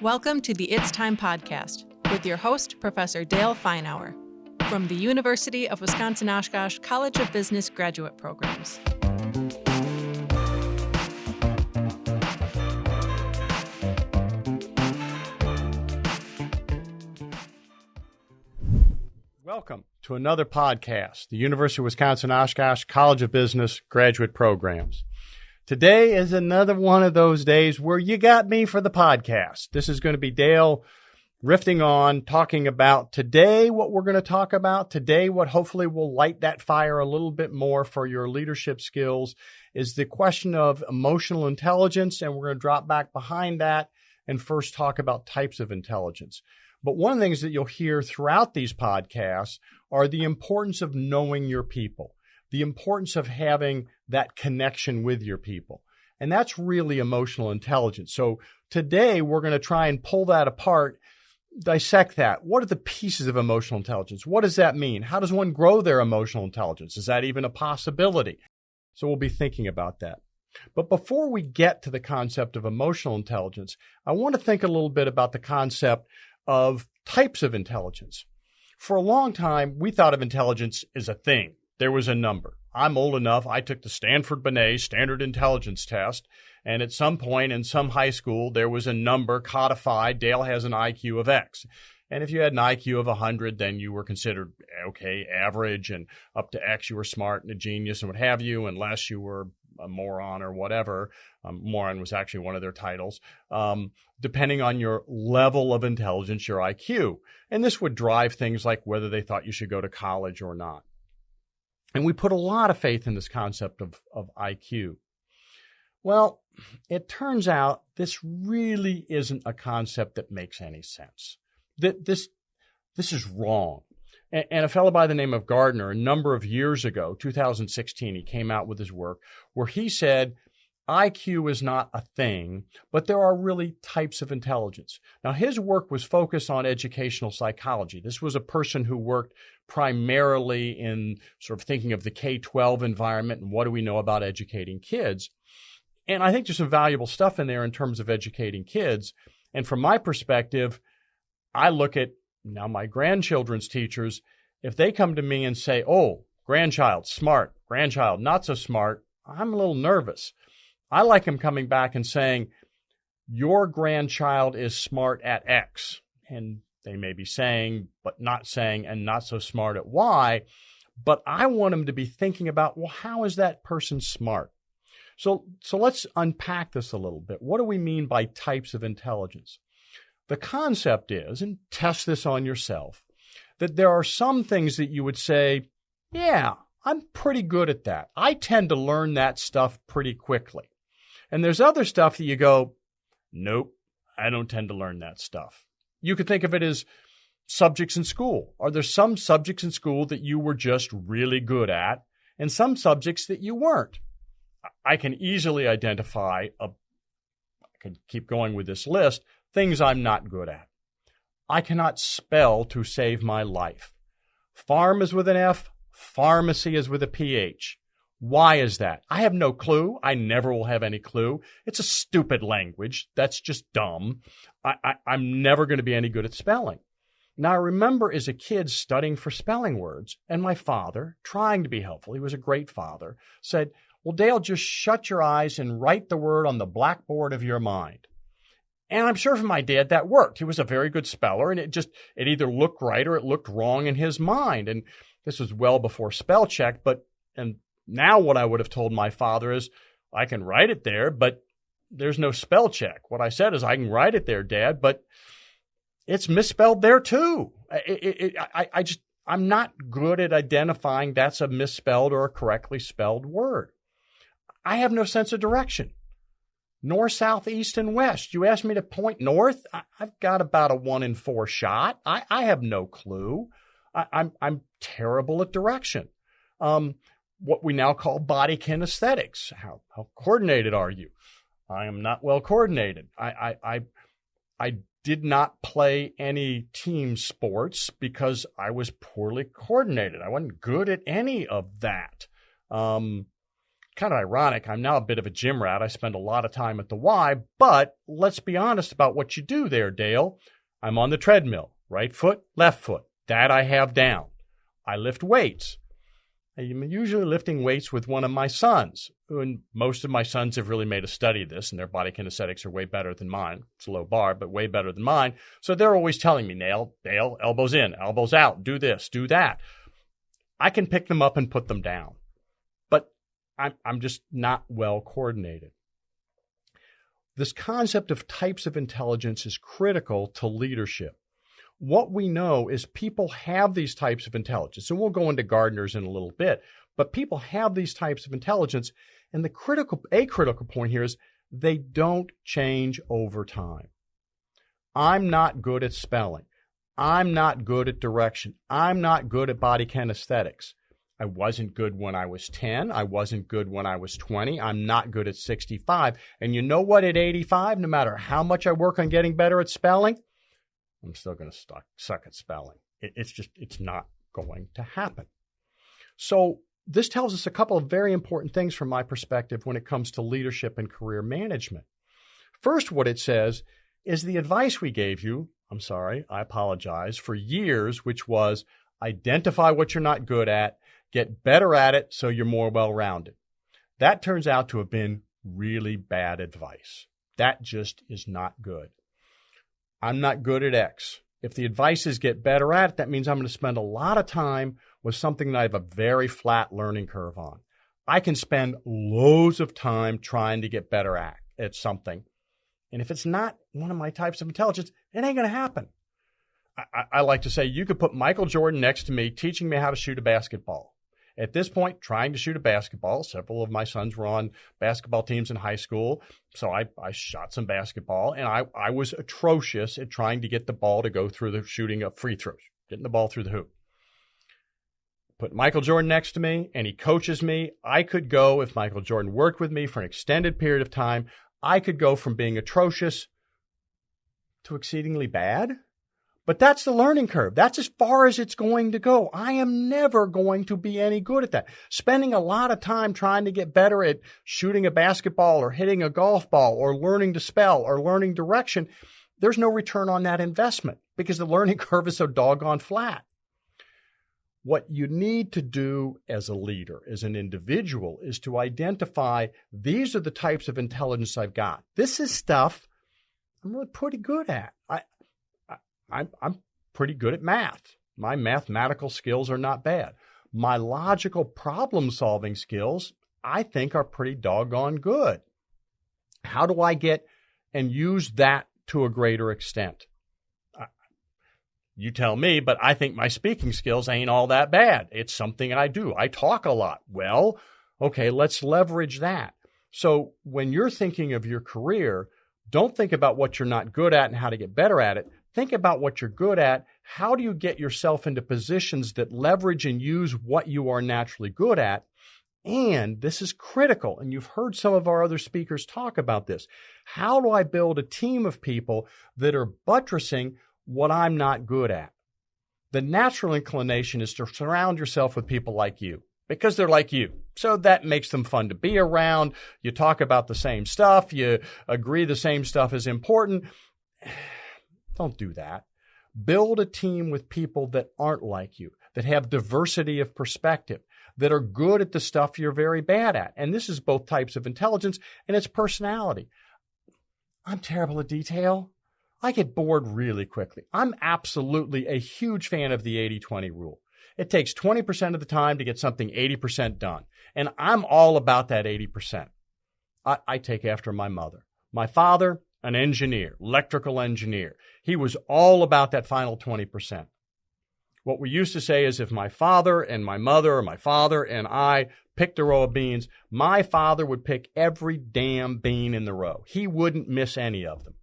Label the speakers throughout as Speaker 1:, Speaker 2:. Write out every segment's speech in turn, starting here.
Speaker 1: Welcome to the It's Time podcast with your host, Professor Dale Feinauer, from the University of Wisconsin-Oshkosh College of Business Graduate Programs.
Speaker 2: Welcome to another podcast, the University of Wisconsin-Oshkosh College of Business Graduate Programs. Today is another one of those days where you got me for the podcast. This is going to be Dale riffing on, talking about today what we're going to talk about. Today, what hopefully will light that fire a little bit more for your leadership skills is the question of emotional intelligence, and we're going to drop back behind that and first talk about types of intelligence. But one of the things that you'll hear throughout these podcasts are the importance of knowing your people, the importance of having that connection with your people. And that's really emotional intelligence. So today we're going to try and pull that apart, dissect that. What are the pieces of emotional intelligence? What does that mean? How does one grow their emotional intelligence? Is that even a possibility? So we'll be thinking about that. But before we get to the concept of emotional intelligence, I want to think a little bit about the concept of types of intelligence. For a long time, we thought of intelligence as a thing. There was a number. I'm old enough. I took the Stanford-Binet Standard Intelligence Test, and at some point in some high school, there was a number codified. Dale has an IQ of X. And if you had an IQ of 100, then you were considered, okay, average, and up to X, you were smart and a genius and what have you, unless you were a moron or whatever. Moron was actually one of their titles, depending on your level of intelligence, your IQ. And this would drive things like whether they thought you should go to college or not. And we put a lot of faith in this concept of IQ. Well, it turns out this really isn't a concept that makes any sense. This is wrong. And a fellow by the name of Gardner, a number of years ago, 2016, he came out with his work where he said IQ is not a thing, but there are really types of intelligence. Now, his work was focused on educational psychology. This was a person who worked primarily in sort of thinking of the K-12 environment and what do we know about educating kids. And I think there's some valuable stuff in there in terms of educating kids. And from my perspective, I look at now my grandchildren's teachers, if they come to me and say, oh, grandchild, smart, grandchild, not so smart, I'm a little nervous. I like them coming back and saying, your grandchild is smart at X. And they may be saying, but not saying, and not so smart at Y. But I want them to be thinking about, well, how is that person smart? So let's unpack this a little bit. What do we mean by types of intelligence? The concept is, and test this on yourself, that there are some things that you would say, yeah, I'm pretty good at that. I tend to learn that stuff pretty quickly. And there's other stuff that you go, nope, I don't tend to learn that stuff. You could think of it as subjects in school. Are there some subjects in school that you were just really good at and some subjects that you weren't? I can easily identify, I could keep going with this list, things I'm not good at. I cannot spell to save my life. Farm is with an F, pharmacy is with a PH. Why is that? I have no clue. I never will have any clue. It's a stupid language. That's just dumb. I'm never going to be any good at spelling. Now, I remember as a kid studying for spelling words, and my father, trying to be helpful, he was a great father, said, well, Dale, just shut your eyes and write the word on the blackboard of your mind. And I'm sure for my dad that worked. He was a very good speller, and it either looked right or it looked wrong in his mind. And this was well before spell check, and now what I would have told my father is, I can write it there, but there's no spell check. What I said is, I can write it there, Dad, but it's misspelled there too. I'm not good at identifying that's a misspelled or a correctly spelled word. I have no sense of direction. North, south, east, and west. You ask me to point north, I've got about a 1 in 4 shot. I have no clue. I'm terrible at direction. What we now call body kinesthetics. How coordinated are you? I am not well coordinated. I did not play any team sports because I was poorly coordinated. I wasn't good at any of that. kind of ironic. I'm now a bit of a gym rat. I spend a lot of time at the Y, but let's be honest about what you do there, Dale. I'm on the treadmill, right foot, left foot. That I have down. I lift weights. I'm usually lifting weights with one of my sons, and most of my sons have really made a study of this, and their body kinesthetics are way better than mine. It's a low bar, but way better than mine. So they're always telling me, Dale, elbows in, elbows out, do this, do that. I can pick them up and put them down, but I'm just not well coordinated. This concept of types of intelligence is critical to leadership. What we know is people have these types of intelligence, and we'll go into Gardner's in a little bit, but people have these types of intelligence, and a critical point here is they don't change over time. I'm not good at spelling. I'm not good at direction. I'm not good at body kinesthetics. I wasn't good when I was 10. I wasn't good when I was 20. I'm not good at 65. And you know what? At 85, no matter how much I work on getting better at spelling, I'm still going to suck at spelling. It's not going to happen. So this tells us a couple of very important things from my perspective when it comes to leadership and career management. First, what it says is the advice we gave you, I apologize, for years, which was identify what you're not good at, get better at it so you're more well-rounded. That turns out to have been really bad advice. That just is not good. I'm not good at X. If the advice is get better at it, that means I'm going to spend a lot of time with something that I have a very flat learning curve on. I can spend loads of time trying to get better at something. And if it's not one of my types of intelligence, it ain't going to happen. I like to say you could put Michael Jordan next to me teaching me how to shoot a basketball. At this point, trying to shoot a basketball, several of my sons were on basketball teams in high school, so I shot some basketball, and I was atrocious at trying to get the ball to go through the shooting of free throws, getting the ball through the hoop. Put Michael Jordan next to me, and he coaches me. I could go, if Michael Jordan worked with me for an extended period of time, I could go from being atrocious to exceedingly bad. But that's the learning curve. That's as far as it's going to go. I am never going to be any good at that. Spending a lot of time trying to get better at shooting a basketball or hitting a golf ball or learning to spell or learning direction, there's no return on that investment because the learning curve is so doggone flat. What you need to do as a leader, as an individual, is to identify these are the types of intelligence I've got. This is stuff I'm really pretty good at. I'm pretty good at math. My mathematical skills are not bad. My logical problem-solving skills, I think, are pretty doggone good. How do I get and use that to a greater extent? You tell me, but I think my speaking skills ain't all that bad. It's something I do. I talk a lot. Well, okay, let's leverage that. So when you're thinking of your career, don't think about what you're not good at and how to get better at it. Think about what you're good at. How do you get yourself into positions that leverage and use what you are naturally good at? And this is critical, and you've heard some of our other speakers talk about this. How do I build a team of people that are buttressing what I'm not good at? The natural inclination is to surround yourself with people like you because they're like you. So that makes them fun to be around. You talk about the same stuff. You agree the same stuff is important. Don't do that. Build a team with people that aren't like you, that have diversity of perspective, that are good at the stuff you're very bad at. And this is both types of intelligence and it's personality. I'm terrible at detail. I get bored really quickly. I'm absolutely a huge fan of the 80-20 rule. It takes 20% of the time to get something 80% done. And I'm all about that 80%. I take after my mother. My father, an engineer, electrical engineer. He was all about that final 20%. What we used to say is if my father and my mother or my father and I picked a row of beans, my father would pick every damn bean in the row. He wouldn't miss any of them.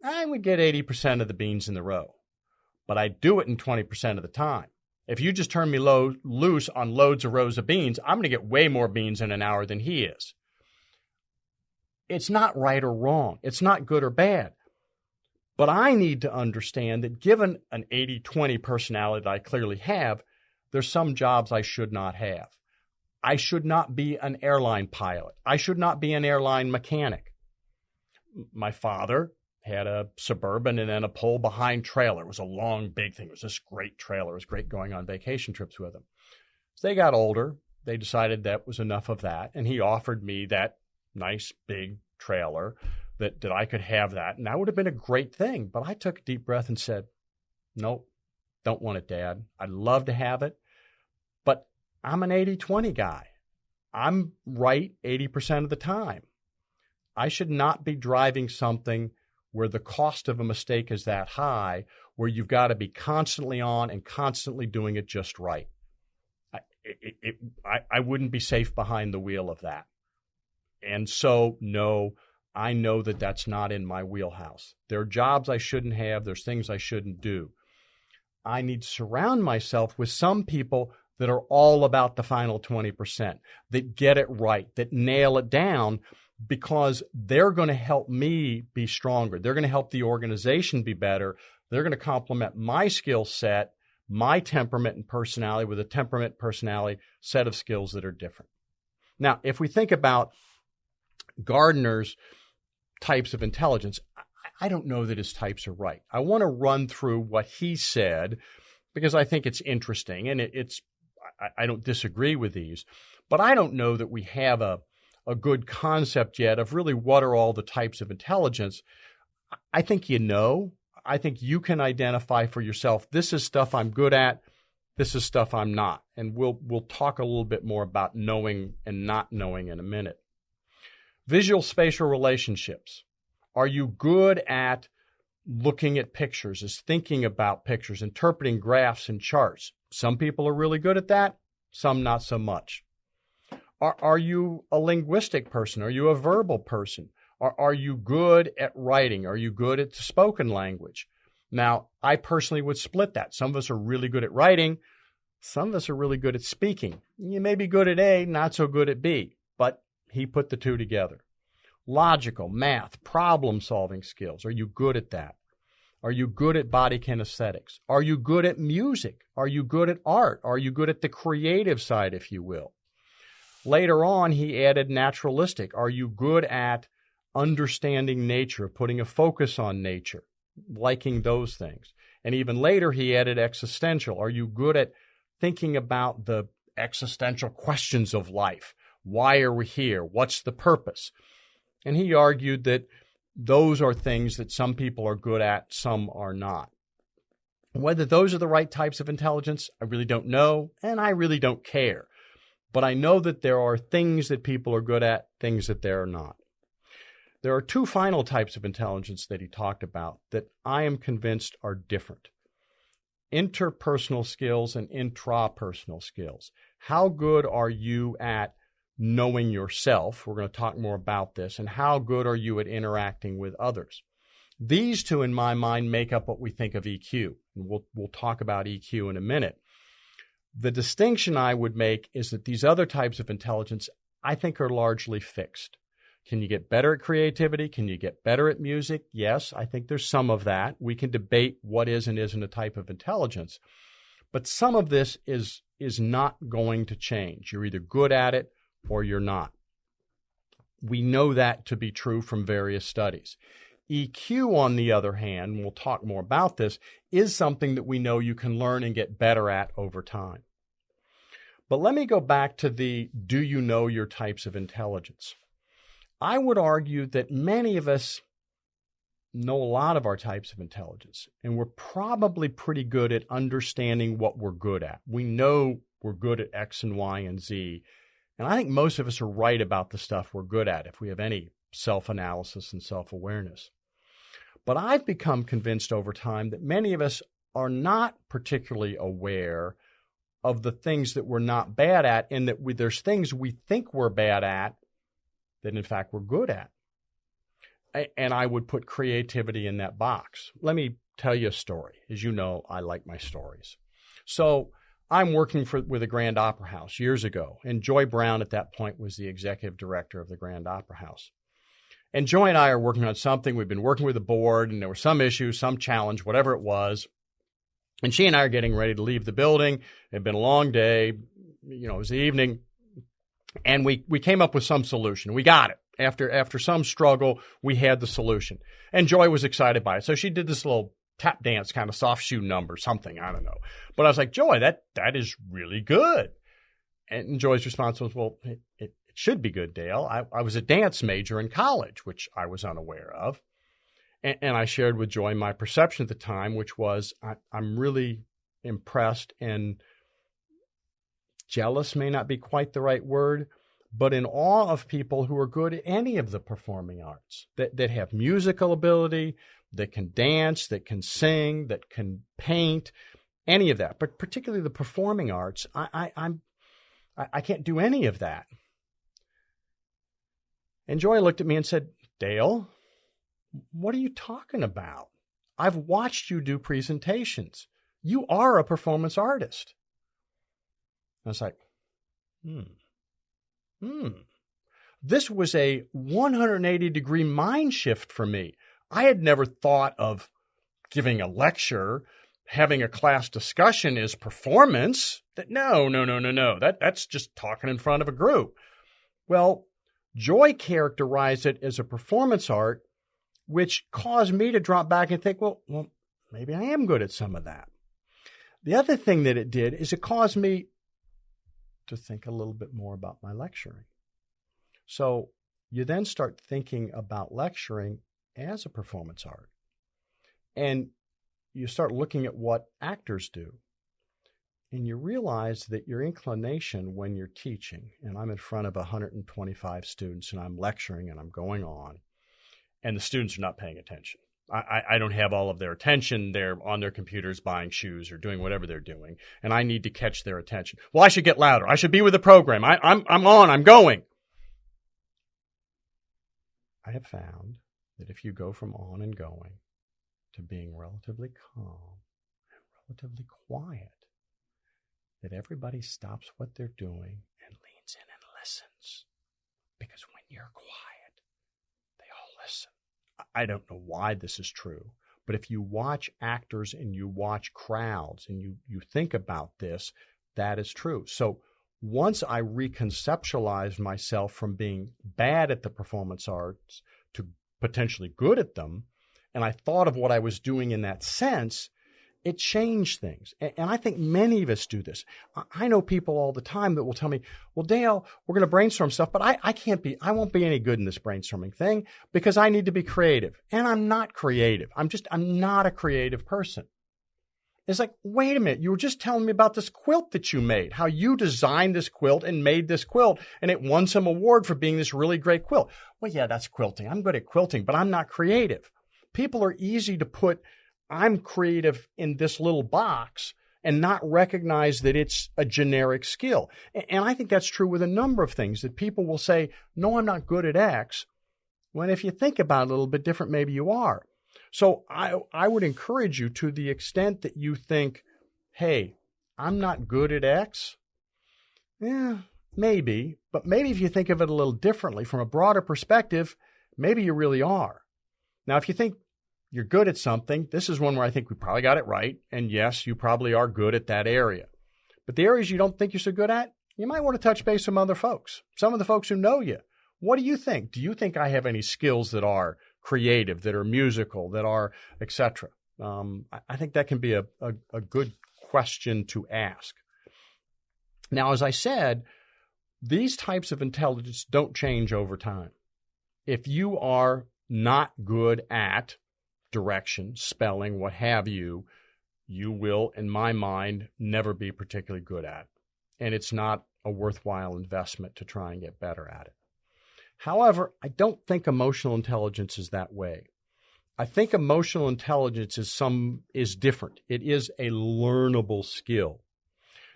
Speaker 2: I would get 80% of the beans in the row, but I'd do it in 20% of the time. If you just turn me loose on loads of rows of beans, I'm going to get way more beans in an hour than he is. It's not right or wrong. It's not good or bad. But I need to understand that given an 80-20 personality that I clearly have, there's some jobs I should not have. I should not be an airline pilot. I should not be an airline mechanic. My father had a Suburban and then a pull-behind trailer. It was a long, big thing. It was this great trailer. It was great going on vacation trips with him. As they got older, they decided that was enough of that, and he offered me that nice, big trailer that I could have that, and that would have been a great thing. But I took a deep breath and said, nope, don't want it, Dad. I'd love to have it, but I'm an 80-20 guy. I'm right 80% of the time. I should not be driving something where the cost of a mistake is that high, where you've got to be constantly on and constantly doing it just right. I wouldn't be safe behind the wheel of that. And so, no, I know that that's not in my wheelhouse. There are jobs I shouldn't have. There's things I shouldn't do. I need to surround myself with some people that are all about the final 20%, that get it right, that nail it down, because they're going to help me be stronger. They're going to help the organization be better. They're going to complement my skill set, my temperament and personality with a temperament, personality, set of skills that are different. Now, if we think about Gardner's types of intelligence, I don't know that his types are right. I want to run through what he said because I think it's interesting, and I don't disagree with these, but I don't know that we have a good concept yet of really what are all the types of intelligence. I think I think you can identify for yourself, this is stuff I'm good at, this is stuff I'm not. And we'll talk a little bit more about knowing and not knowing in a minute. Visual spatial relationships. Are you good at looking at pictures, is thinking about pictures, interpreting graphs and charts? Some people are really good at that, some not so much. Are you a linguistic person? Are you a verbal person? Are you good at writing? Are you good at spoken language? Now, I personally would split that. Some of us are really good at writing. Some of us are really good at speaking. You may be good at A, not so good at B, but he put the two together. Logical, math, problem-solving skills. Are you good at that? Are you good at body kinesthetics? Are you good at music? Are you good at art? Are you good at the creative side, if you will? Later on, he added naturalistic. Are you good at understanding nature, putting a focus on nature, liking those things? And even later, he added existential. Are you good at thinking about the existential questions of life? Why are we here? What's the purpose? And he argued that those are things that some people are good at, some are not. Whether those are the right types of intelligence, I really don't know, and I really don't care. But I know that there are things that people are good at, things that they're not. There are two final types of intelligence that he talked about that I am convinced are different. Interpersonal skills and intrapersonal skills. How good are you at knowing yourself? We're going to talk more about this. And how good are you at interacting with others? These two, in my mind, make up what we think of EQ. And we'll talk about EQ in a minute. The distinction I would make is that these other types of intelligence, I think, are largely fixed. Can you get better at creativity? Can you get better at music? Yes, I think there's some of that. We can debate what is and isn't a type of intelligence. But some of this is not going to change. You're either good at it or you're not. We know that to be true from various studies. EQ, on the other hand, and we'll talk more about this, is something that we know you can learn and get better at over time. But let me go back to the do you know your types of intelligence? I would argue that many of us know a lot of our types of intelligence, and we're probably pretty good at understanding what we're good at. We know we're good at X and Y and Z, and I think most of us are right about the stuff we're good at if we have any self-analysis and self-awareness. But I've become convinced over time that many of us are not particularly aware of the things that we're not bad at, and that there's things we think we're bad at that in fact we're good at. And I would put creativity in that box. Let me tell you a story. As you know, I like my stories. So I'm working with the Grand Opera House years ago, and Joy Brown at that point was the executive director of the Grand Opera House. And Joy and I are working on something. We've been working with the board, and there were some issues, some challenge, whatever it was. And she and I are getting ready to leave the building. It had been a long day. It was the evening. And we came up with some solution. We got it. After some struggle, we had the solution. And Joy was excited by it. So she did this little tap dance kind of soft shoe number, something, I don't know. But I was like, Joy, that is really good. And Joy's response was, well, it should be good, Dale. I was a dance major in college, which I was unaware of. And I shared with Joy my perception at the time, which was I'm really impressed and jealous may not be quite the right word, but in awe of people who are good at any of the performing arts, that have musical ability, that can dance, that can sing, that can paint, any of that. But particularly the performing arts, I can't do any of that. And Joy looked at me and said, Dale, what are you talking about? I've watched you do presentations. You are a performance artist. I was like, This was a 180-degree mind shift for me. I had never thought of giving a lecture, having a class discussion as performance. No. That's just talking in front of a group. Well, Joy characterized it as a performance art, which caused me to drop back and think, well, maybe I am good at some of that. The other thing that it did is it caused me to think a little bit more about my lecturing. So you then start thinking about lecturing as a performance art. And you start looking at what actors do. And you realize that your inclination when you're teaching, and I'm in front of 125 students and I'm lecturing and I'm going on, and the students are not paying attention. I don't have all of their attention. They're on their computers buying shoes or doing whatever they're doing, and I need to catch their attention. Well, I should get louder. I should be with the program. I'm on. I'm going. I have found that if you go from on and going to being relatively calm and relatively quiet, that everybody stops what they're doing and leans in and listens. Because when you're quiet, they all listen. I don't know why this is true, but if you watch actors and you watch crowds and you think about this, that is true. So once I reconceptualized myself from being bad at the performance arts to potentially good at them, and I thought of what I was doing in that sense, it changed things. And I think many of us do this. I know people all the time that will tell me, well, Dale, we're going to brainstorm stuff, but I won't be any good in this brainstorming thing because I need to be creative. And I'm not creative. I'm not a creative person. It's like, wait a minute, you were just telling me about this quilt that you made, how you designed this quilt and made this quilt, and it won some award for being this really great quilt. Well, yeah, that's quilting. I'm good at quilting, but I'm not creative. People are easy to put I'm creative in this little box and not recognize that it's a generic skill. And I think that's true with a number of things, that people will say, no, I'm not good at X, when if you think about it a little bit different, maybe you are. So I would encourage you, to the extent that you think, hey, I'm not good at X. Yeah, maybe. But maybe if you think of it a little differently from a broader perspective, maybe you really are. Now, if you think you're good at something, this is one where I think we probably got it right. And yes, you probably are good at that area. But the areas you don't think you're so good at, you might want to touch base with some other folks, some of the folks who know you. What do you think? Do you think I have any skills that are creative, that are musical, that are et cetera? I think that can be a good question to ask. Now, as I said, these types of intelligence don't change over time. If you are not good at direction, spelling, what have you, you will, in my mind, never be particularly good at it. And it's not a worthwhile investment to try and get better at it. However, I don't think emotional intelligence is that way. I think emotional intelligence is different. It is a learnable skill.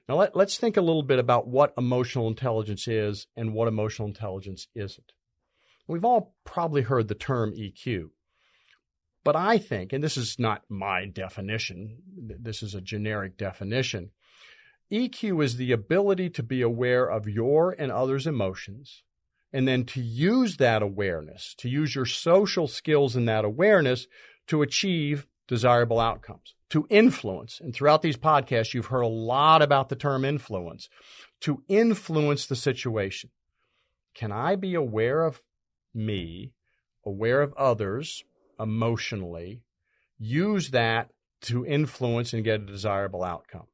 Speaker 2: Now, let's think a little bit about what emotional intelligence is and what emotional intelligence isn't. We've all probably heard the term EQ. But I think, and this is not my definition, this is a generic definition, EQ is the ability to be aware of your and others' emotions, and then to use that awareness, to use your social skills in that awareness to achieve desirable outcomes, to influence. And throughout these podcasts, you've heard a lot about the term influence, to influence the situation. can I be aware of me, aware of others emotionally, use that to influence and get a desirable outcome?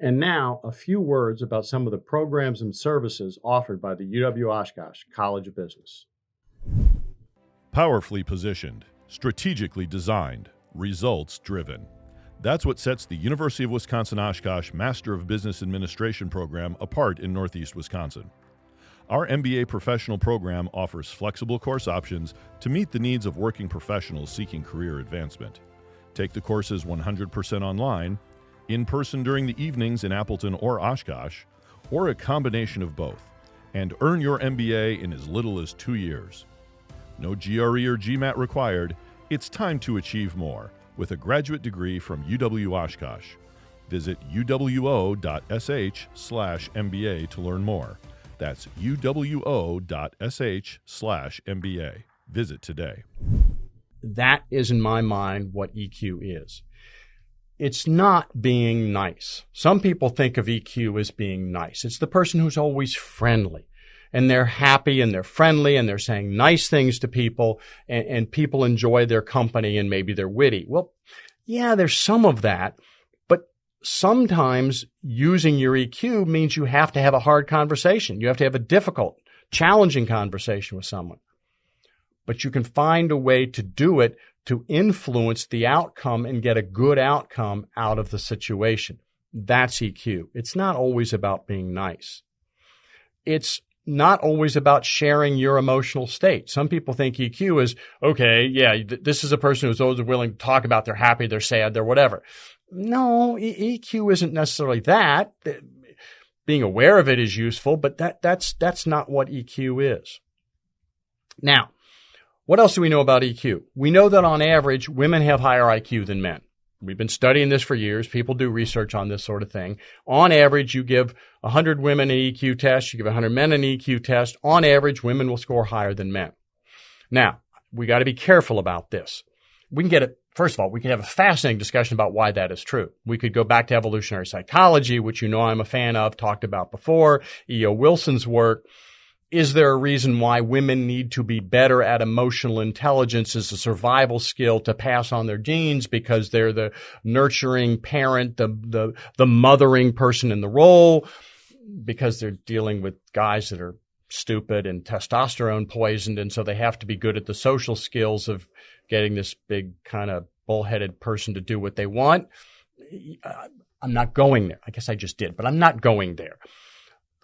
Speaker 2: And now, a few words about some of the programs and services offered by the UW-Oshkosh College of Business.
Speaker 3: Powerfully positioned, strategically designed, results-driven. That's what sets the University of Wisconsin-Oshkosh Master of Business Administration program apart in Northeast Wisconsin. Our MBA professional program offers flexible course options to meet the needs of working professionals seeking career advancement. Take the courses 100% online, in person during the evenings in Appleton or Oshkosh, or a combination of both, and earn your MBA in as little as 2 years. No GRE or GMAT required. It's time to achieve more with a graduate degree from UW-Oshkosh. Visit uwo.sh/MBA to learn more. That's uwo.sh/MBA. Visit today.
Speaker 2: That is, in my mind, what EQ is. It's not being nice. Some people think of EQ as being nice. It's the person who's always friendly, and they're happy and they're friendly and they're saying nice things to people, and people enjoy their company and maybe they're witty. Well, yeah, there's some of that, but sometimes using your EQ means you have to have a hard conversation. You have to have a difficult, challenging conversation with someone. But you can find a way to do it to influence the outcome and get a good outcome out of the situation. That's EQ. It's not always about being nice. It's not always about sharing your emotional state. Some people think EQ is, okay, yeah, this is a person who's always willing to talk about they're happy, they're sad, they're whatever. No, EQ isn't necessarily that. Being aware of it is useful, but that's not what EQ is. Now, what else do we know about EQ? We know that on average, women have higher IQ than men. We've been studying this for years. People do research on this sort of thing. On average, you give 100 women an EQ test, you give 100 men an EQ test. On average, women will score higher than men. Now, we got to be careful about this. First of all, we can have a fascinating discussion about why that is true. We could go back to evolutionary psychology, which you know I'm a fan of, talked about before, E.O. Wilson's work. Is there a reason why women need to be better at emotional intelligence as a survival skill to pass on their genes because they're the nurturing parent, the mothering person in the role, because they're dealing with guys that are stupid and testosterone poisoned, and so they have to be good at the social skills of getting this big kind of bullheaded person to do what they want? I'm not going there. I guess I just did, but I'm not going there.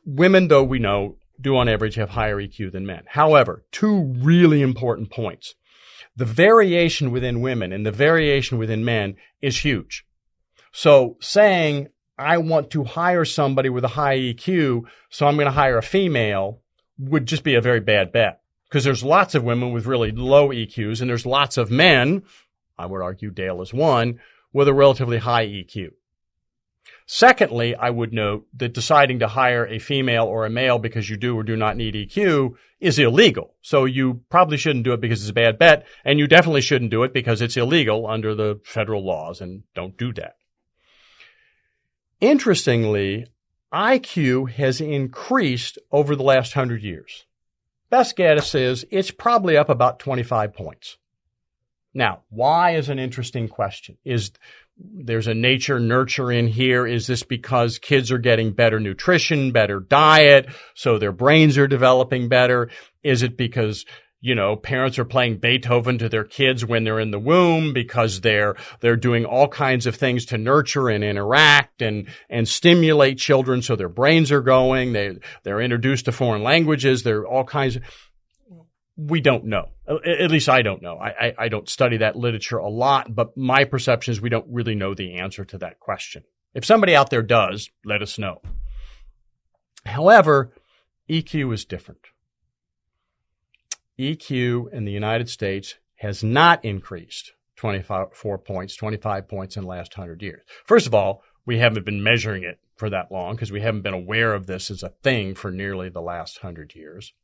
Speaker 2: Women, though, we know, do on average have higher EQ than men. However, two really important points. The variation within women and the variation within men is huge. So saying, I want to hire somebody with a high EQ, so I'm going to hire a female, would just be a very bad bet. Because there's lots of women with really low EQs, and there's lots of men, I would argue Dale is one, with a relatively high EQ. Secondly, I would note that deciding to hire a female or a male because you do or do not need EQ is illegal. So you probably shouldn't do it because it's a bad bet, and you definitely shouldn't do it because it's illegal under the federal laws, and don't do that. Interestingly, IQ has increased over the last 100 years. Best guess is it's probably up about 25 points. Now, why is an interesting question. There's a nature-nurture in here. Is this because kids are getting better nutrition, better diet, so their brains are developing better? Is it because, parents are playing Beethoven to their kids when they're in the womb because they're doing all kinds of things to nurture and interact and stimulate children so their brains are going? They're introduced to foreign languages. There are all kinds of... We don't know. At least I don't know. I don't study that literature a lot, but my perception is we don't really know the answer to that question. If somebody out there does, let us know. However, EQ is different. EQ in the United States has not increased 25 points in the last 100 years. First of all, we haven't been measuring it for that long because we haven't been aware of this as a thing for nearly the last 100 years.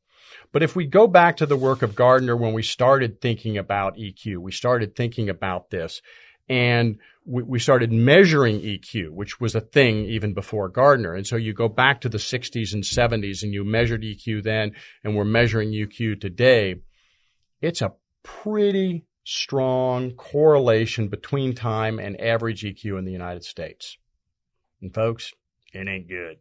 Speaker 2: But if we go back to the work of Gardner when we started thinking about EQ, we started thinking about this, And we started measuring EQ, which was a thing even before Gardner. And so you go back to the 60s and 70s and you measured EQ then, and we're measuring EQ today. It's a pretty strong correlation between time and average EQ in the United States. And folks, it ain't good.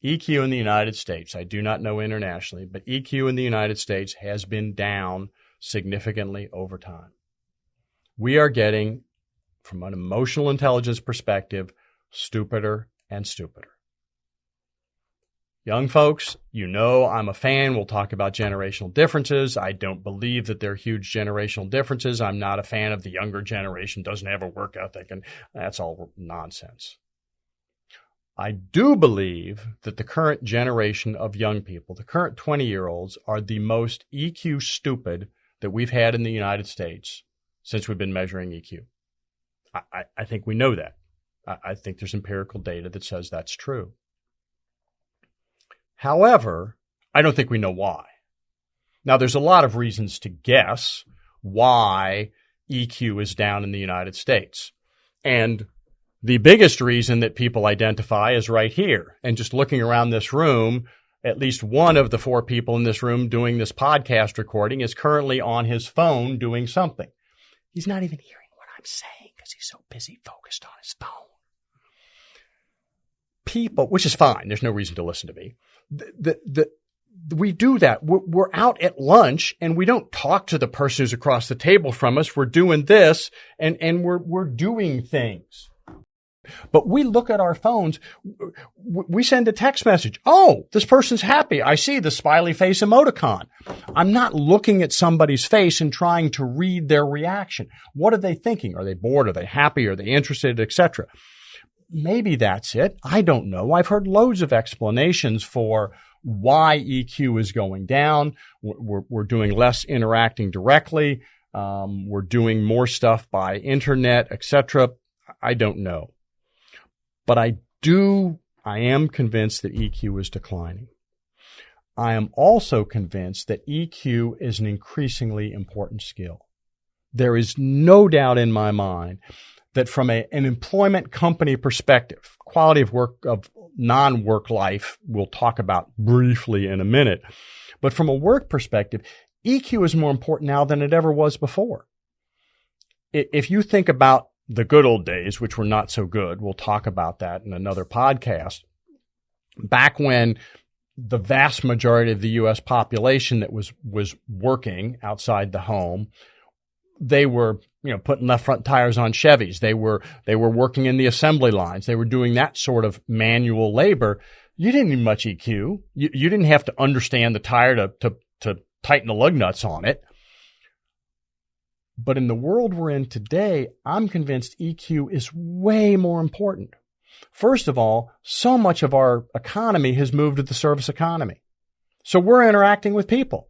Speaker 2: EQ in the United States, I do not know internationally, but EQ in the United States has been down significantly over time. We are getting, from an emotional intelligence perspective, stupider and stupider. Young folks, you know I'm a fan. We'll talk about generational differences. I don't believe that there are huge generational differences. I'm not a fan of the younger generation doesn't have a work ethic, and that's all nonsense. I do believe that the current generation of young people, the current 20-year-olds, are the most EQ stupid that we've had in the United States since we've been measuring EQ. I think we know that. I think there's empirical data that says that's true. However, I don't think we know why. Now, there's a lot of reasons to guess why EQ is down in the United States. And the biggest reason that people identify is right here. And just looking around this room, at least one of the 4 people in this room doing this podcast recording is currently on his phone doing something. He's not even hearing what I'm saying because he's so busy focused on his phone. People, which is fine. There's no reason to listen to me. We do that. We're out at lunch and we don't talk to the person who's across the table from us. We're doing this and we're doing things. But we look at our phones. We send a text message. Oh, this person's happy. I see the smiley face emoticon. I'm not looking at somebody's face and trying to read their reaction. What are they thinking? Are they bored? Are they happy? Are they interested, etc.? Maybe that's it. I don't know. I've heard loads of explanations for why EQ is going down. We're doing less interacting directly. We're doing more stuff by internet, etc. I don't know. But I am convinced that EQ is declining. I am also convinced that EQ is an increasingly important skill. There is no doubt in my mind that from an employment company perspective, quality of work, of non-work life, we'll talk about briefly in a minute. But from a work perspective, EQ is more important now than it ever was before. If you think about the good old days, which were not so good, we'll talk about that in another podcast, back when the vast majority of the U.S. population that was working outside the home, they were, putting left front tires on Chevys. They were working in the assembly lines. They were doing that sort of manual labor. You didn't need much EQ. You didn't have to understand the tire to tighten the lug nuts on it. But in the world we're in today, I'm convinced EQ is way more important. First of all, so much of our economy has moved to the service economy. So we're interacting with people.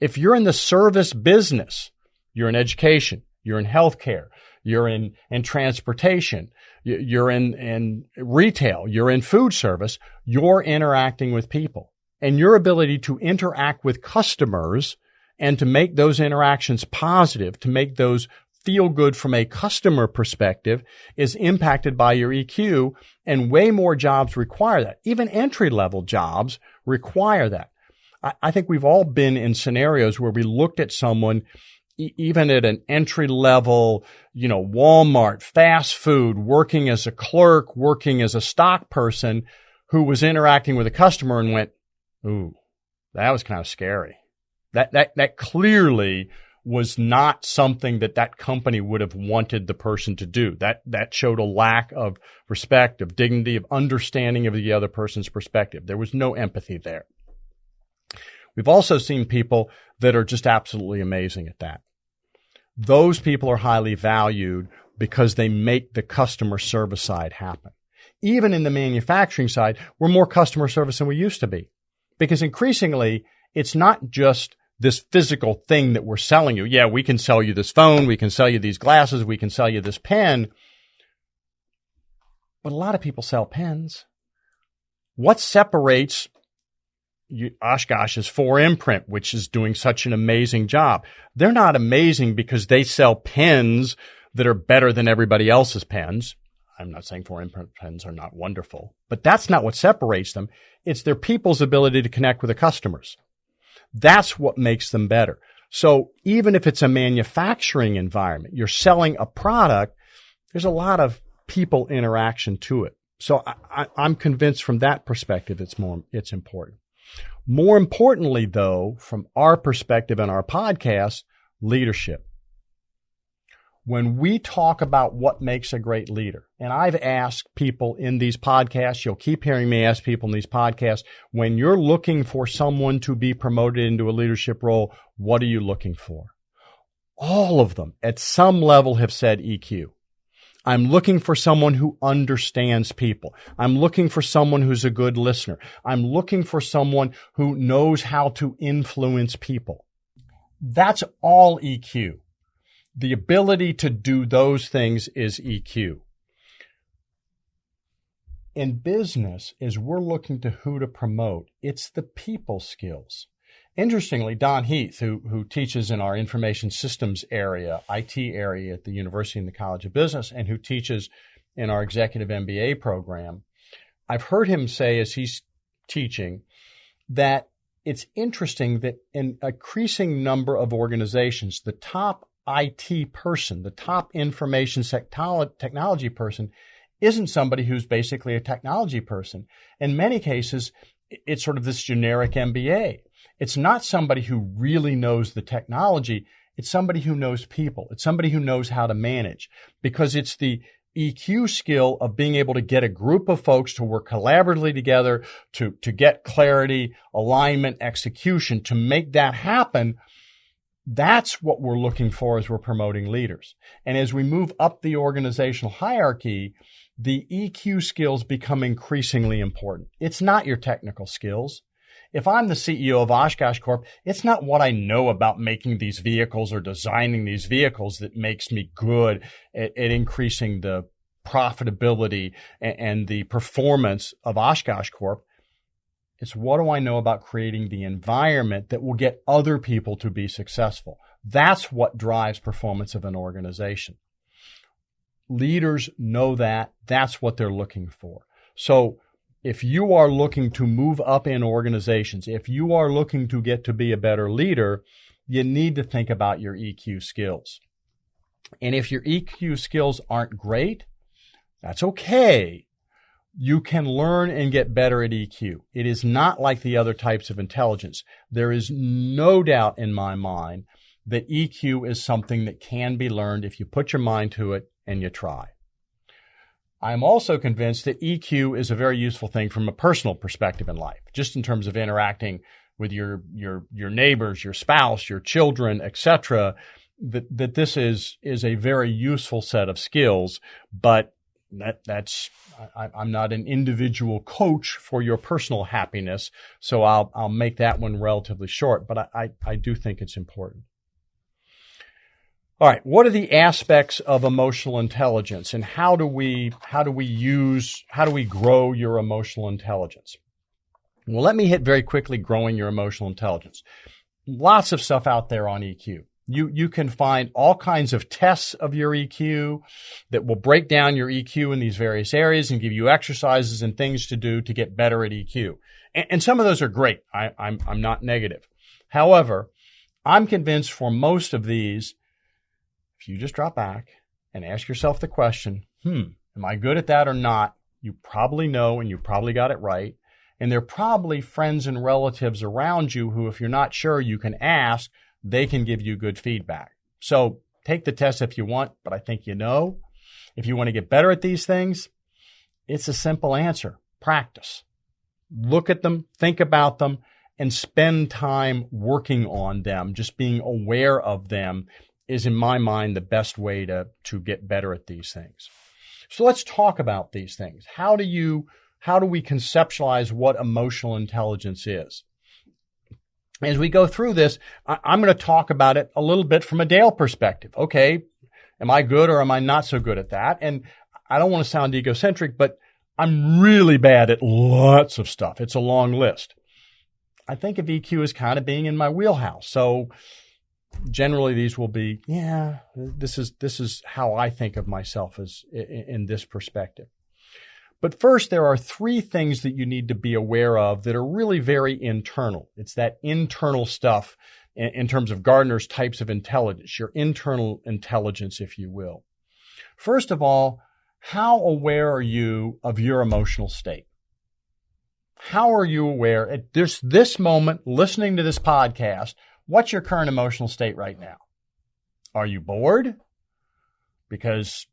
Speaker 2: If you're in the service business, you're in education, you're in healthcare, you're in transportation, you're in retail, you're in food service, you're interacting with people. And your ability to interact with customers and to make those interactions positive, to make those feel good from a customer perspective is impacted by your EQ, and way more jobs require that. Even entry-level jobs require that. I think we've all been in scenarios where we looked at someone even at an entry-level, Walmart, fast food, working as a clerk, working as a stock person, who was interacting with a customer and went, ooh, that was kind of scary. That clearly was not something that company would have wanted the person to do. That showed a lack of respect, of dignity, of understanding of the other person's perspective. There was no empathy there. We've also seen people that are just absolutely amazing at that. Those people are highly valued because they make the customer service side happen. Even in the manufacturing side, we're more customer service than we used to be. Because increasingly, it's not just this physical thing that we're selling you. Yeah, we can sell you this phone, we can sell you these glasses, we can sell you this pen. But a lot of people sell pens. What separates Oshkosh's 4Imprint, which is doing such an amazing job? They're not amazing because they sell pens that are better than everybody else's pens. I'm not saying foreign pens are not wonderful, but that's not what separates them. It's their people's ability to connect with the customers. That's what makes them better. So even if it's a manufacturing environment, you're selling a product, there's a lot of people interaction to it. So I'm convinced from that perspective, it's important. More importantly, though, from our perspective and our podcast, leadership. When we talk about what makes a great leader, and I've asked people in these podcasts, you'll keep hearing me ask people in these podcasts, when you're looking for someone to be promoted into a leadership role, what are you looking for? All of them at some level have said EQ. I'm looking for someone who understands people. I'm looking for someone who's a good listener. I'm looking for someone who knows how to influence people. That's all EQ. The ability to do those things is EQ. In business, as we're looking to who to promote, it's the people skills. Interestingly, Don Heath, who teaches in our information systems area, IT area at the University and the College of Business, and who teaches in our executive MBA program, I've heard him say as he's teaching that it's interesting that in an increasing number of organizations, the top IT person, the top information technology person, isn't somebody who's basically a technology person. In many cases, it's sort of this generic MBA. It's not somebody who really knows the technology. It's somebody who knows people. It's somebody who knows how to manage, because it's the EQ skill of being able to get a group of folks to work collaboratively together to get clarity, alignment, execution, to make that happen. That's what we're looking for as we're promoting leaders. And as we move up the organizational hierarchy, the EQ skills become increasingly important. It's not your technical skills. If I'm the CEO of Oshkosh Corp, it's not what I know about making these vehicles or designing these vehicles that makes me good at increasing the profitability and the performance of Oshkosh Corp. It's what do I know about creating the environment that will get other people to be successful. That's what drives performance of an organization. Leaders know that. That's what they're looking for. So if you are looking to move up in organizations, if you are looking to get to be a better leader, you need to think about your EQ skills. And if your EQ skills aren't great, that's okay. You can learn and get better at EQ. It is not like the other types of intelligence. There is no doubt in my mind that EQ is something that can be learned if you put your mind to it and you try. I'm also convinced that EQ is a very useful thing from a personal perspective in life, just in terms of interacting with your neighbors, your spouse, your children, etc. That this is a very useful set of skills, but I'm not an individual coach for your personal happiness, so I'll make that one relatively short, but I do think it's important. All right, what are the aspects of emotional intelligence, and how do we grow your emotional intelligence? Well, let me hit very quickly growing your emotional intelligence. Lots of stuff out there on EQ. You can find all kinds of tests of your EQ that will break down your EQ in these various areas and give you exercises and things to do to get better at EQ. And some of those are great. I'm not negative. However, I'm convinced for most of these, if you just drop back and ask yourself the question, am I good at that or not? You probably know, and you probably got it right. And there are probably friends and relatives around you who, if you're not sure, you can ask. They can give you good feedback. So take the test if you want, but I think you know. If you want to get better at these things, it's a simple answer. Practice. Look at them, think about them, and spend time working on them. Just being aware of them is, in my mind, the best way to get better at these things. So let's talk about these things. How do we conceptualize what emotional intelligence is? As we go through this, I'm going to talk about it a little bit from a Dale perspective. Okay, am I good or am I not so good at that? And I don't want to sound egocentric, but I'm really bad at lots of stuff. It's a long list. I think of EQ as kind of being in my wheelhouse. So generally these will be, this is how I think of myself as in this perspective. But first, there are three things that you need to be aware of that are really very internal. It's that internal stuff in terms of Gardner's types of intelligence, your internal intelligence, if you will. First of all, how aware are you of your emotional state? How are you aware at this moment, listening to this podcast, what's your current emotional state right now? Are you bored because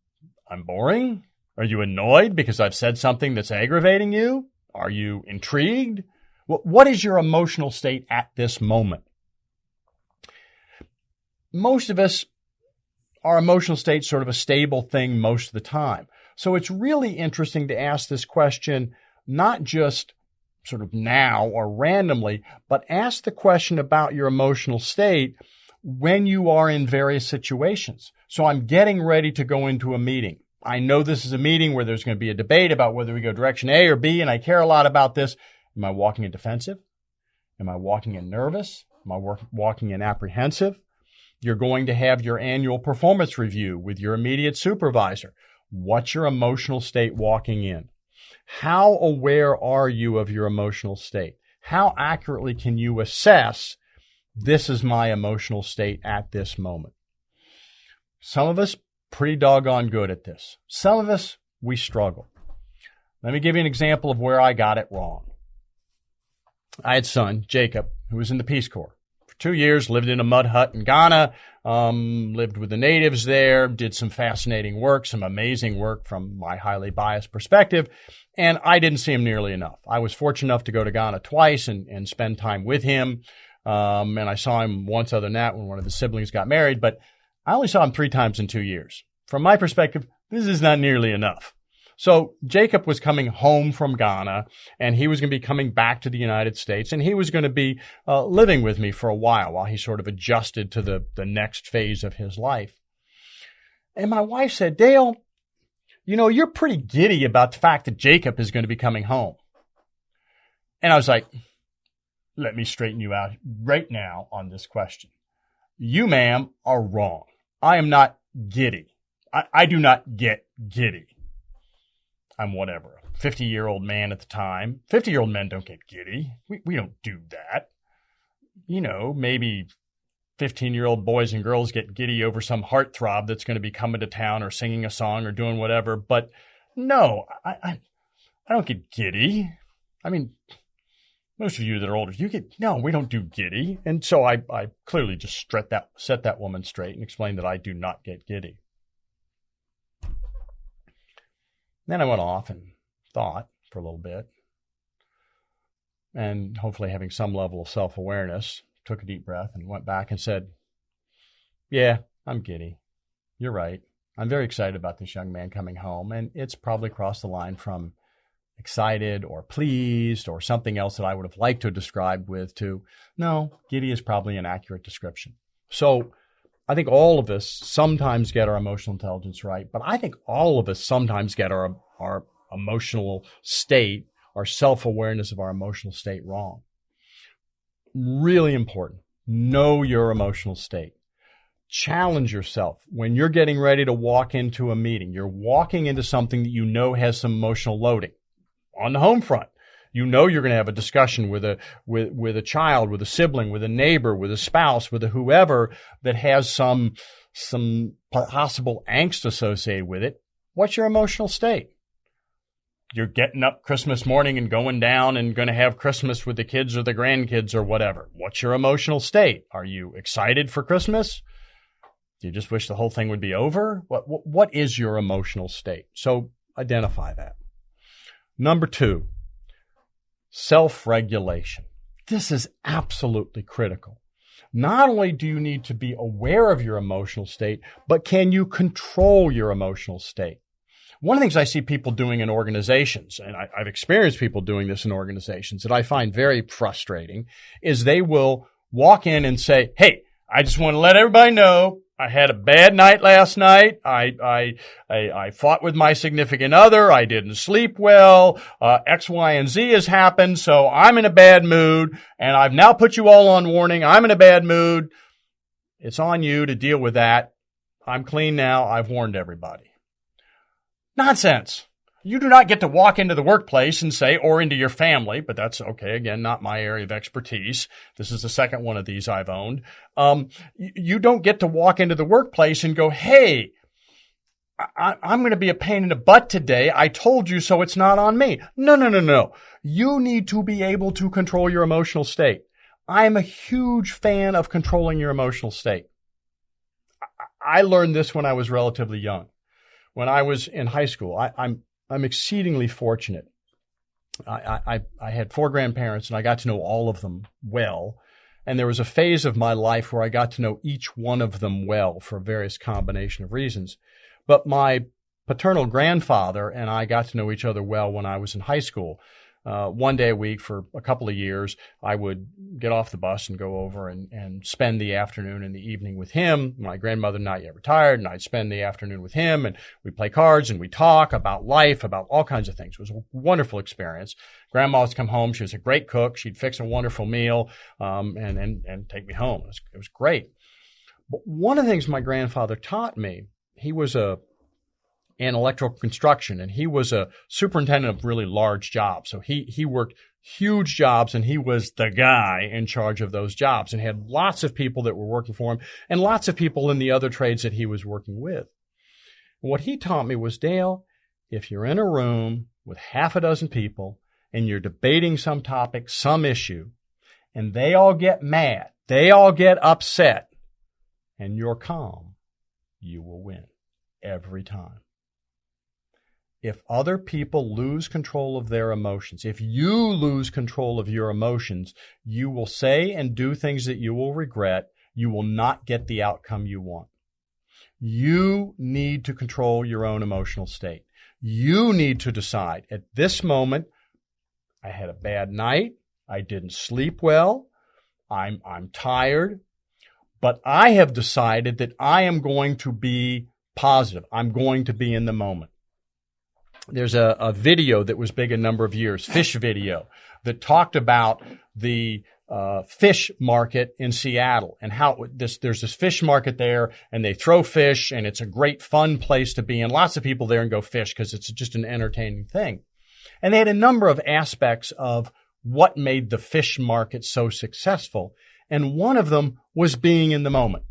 Speaker 2: I'm boring? Are you annoyed because I've said something that's aggravating you? Are you intrigued? What is your emotional state at this moment? Most of us, our emotional state's sort of a stable thing most of the time. So it's really interesting to ask this question, not just sort of now or randomly, but ask the question about your emotional state when you are in various situations. So I'm getting ready to go into a meeting. I know this is a meeting where there's going to be a debate about whether we go direction A or B, and I care a lot about this. Am I walking in defensive? Am I walking in nervous? Am I walking in apprehensive? You're going to have your annual performance review with your immediate supervisor. What's your emotional state walking in? How aware are you of your emotional state? How accurately can you assess, this is my emotional state at this moment? Some of us pretty doggone good at this. Some of us, we struggle. Let me give you an example of where I got it wrong. I had a son, Jacob, who was in the Peace Corps. For 2 years, lived in a mud hut in Ghana, lived with the natives there, did some fascinating work, some amazing work from my highly biased perspective, and I didn't see him nearly enough. I was fortunate enough to go to Ghana twice and spend time with him, and I saw him once other than that when one of his siblings got married, but I only saw him 3 times in 2 years. From my perspective, this is not nearly enough. So Jacob was coming home from Ghana, and he was going to be coming back to the United States, and he was going to be living with me for a while he sort of adjusted to the next phase of his life. And my wife said, Dale, you know, you're pretty giddy about the fact that Jacob is going to be coming home. And I was like, let me straighten you out right now on this question. You, ma'am, are wrong. I am not giddy. I do not get giddy. I'm whatever, a 50-year-old man at the time. 50-year-old men don't get giddy. We don't do that. You know, maybe 15-year-old boys and girls get giddy over some heartthrob that's going to be coming to town or singing a song or doing whatever. But no, I don't get giddy. I mean, most of you that are older, no, we don't do giddy. And so I clearly just set that woman straight and explained that I do not get giddy. Then I went off and thought for a little bit, and hopefully having some level of self-awareness, took a deep breath and went back and said, yeah, I'm giddy. You're right. I'm very excited about this young man coming home, and it's probably crossed the line from excited or pleased or something else that I would have liked to describe with to, no, giddy is probably an accurate description. So I think all of us sometimes get our emotional intelligence right, but I think all of us sometimes get our emotional state, our self-awareness of our emotional state wrong. Really important. Know your emotional state. Challenge yourself. When you're getting ready to walk into a meeting, you're walking into something that you know has some emotional loading. On the home front, you know you're going to have a discussion with a child, with a sibling, with a neighbor, with a spouse, with a whoever that has some possible angst associated with it. What's your emotional state? You're getting up Christmas morning and going down and going to have Christmas with the kids or the grandkids or whatever. What's your emotional state? Are you excited for Christmas? Do you just wish the whole thing would be over? What is your emotional state? So identify that. Number 2. Self-regulation. This is absolutely critical. Not only do you need to be aware of your emotional state, but can you control your emotional state? One of the things I see people doing in organizations, and I've experienced people doing this in organizations that I find very frustrating, is they will walk in and say, hey, I just want to let everybody know I had a bad night last night. I fought with my significant other. I didn't sleep well. X, Y, and Z has happened. So I'm in a bad mood, and I've now put you all on warning. I'm in a bad mood. It's on you to deal with that. I'm clean now. I've warned everybody. Nonsense. You do not get to walk into the workplace and say, or into your family, but that's okay. Again, not my area of expertise. This is the second one of these I've owned. You don't get to walk into the workplace and go, hey, I'm going to be a pain in the butt today. I told you so. It's not on me. No. You need to be able to control your emotional state. I'm a huge fan of controlling your emotional state. I learned this when I was relatively young. When I was in high school, I'm exceedingly fortunate. I had 4 grandparents and I got to know all of them well. And there was a phase of my life where I got to know each one of them well for various combination of reasons. But my paternal grandfather and I got to know each other well when I was in high school. One day a week for a couple of years, I would get off the bus and go over and spend the afternoon and the evening with him. My grandmother not yet retired, and I'd spend the afternoon with him, and we'd play cards and we'd talk about life, about all kinds of things. It was a wonderful experience. Grandma would come home. She was a great cook. She'd fix a wonderful meal and take me home. It was great. But one of the things my grandfather taught me, he was in electrical construction, and he was a superintendent of really large jobs. So he worked huge jobs, and he was the guy in charge of those jobs and had lots of people that were working for him and lots of people in the other trades that he was working with. What he taught me was, Dale, if you're in a room with half a dozen people and you're debating some topic, some issue, and they all get mad, they all get upset, and you're calm, you will win every time. If other people lose control of their emotions, if you lose control of your emotions, you will say and do things that you will regret. You will not get the outcome you want. You need to control your own emotional state. You need to decide, at this moment, I had a bad night. I didn't sleep well. I'm tired. But I have decided that I am going to be positive. I'm going to be in the moment. There's a video that was big a number of years, fish video, that talked about the fish market in Seattle and how there's this fish market there, and they throw fish, and it's a great fun place to be, and lots of people there and go fish because it's just an entertaining thing. And they had a number of aspects of what made the fish market so successful, and one of them was being in the moment.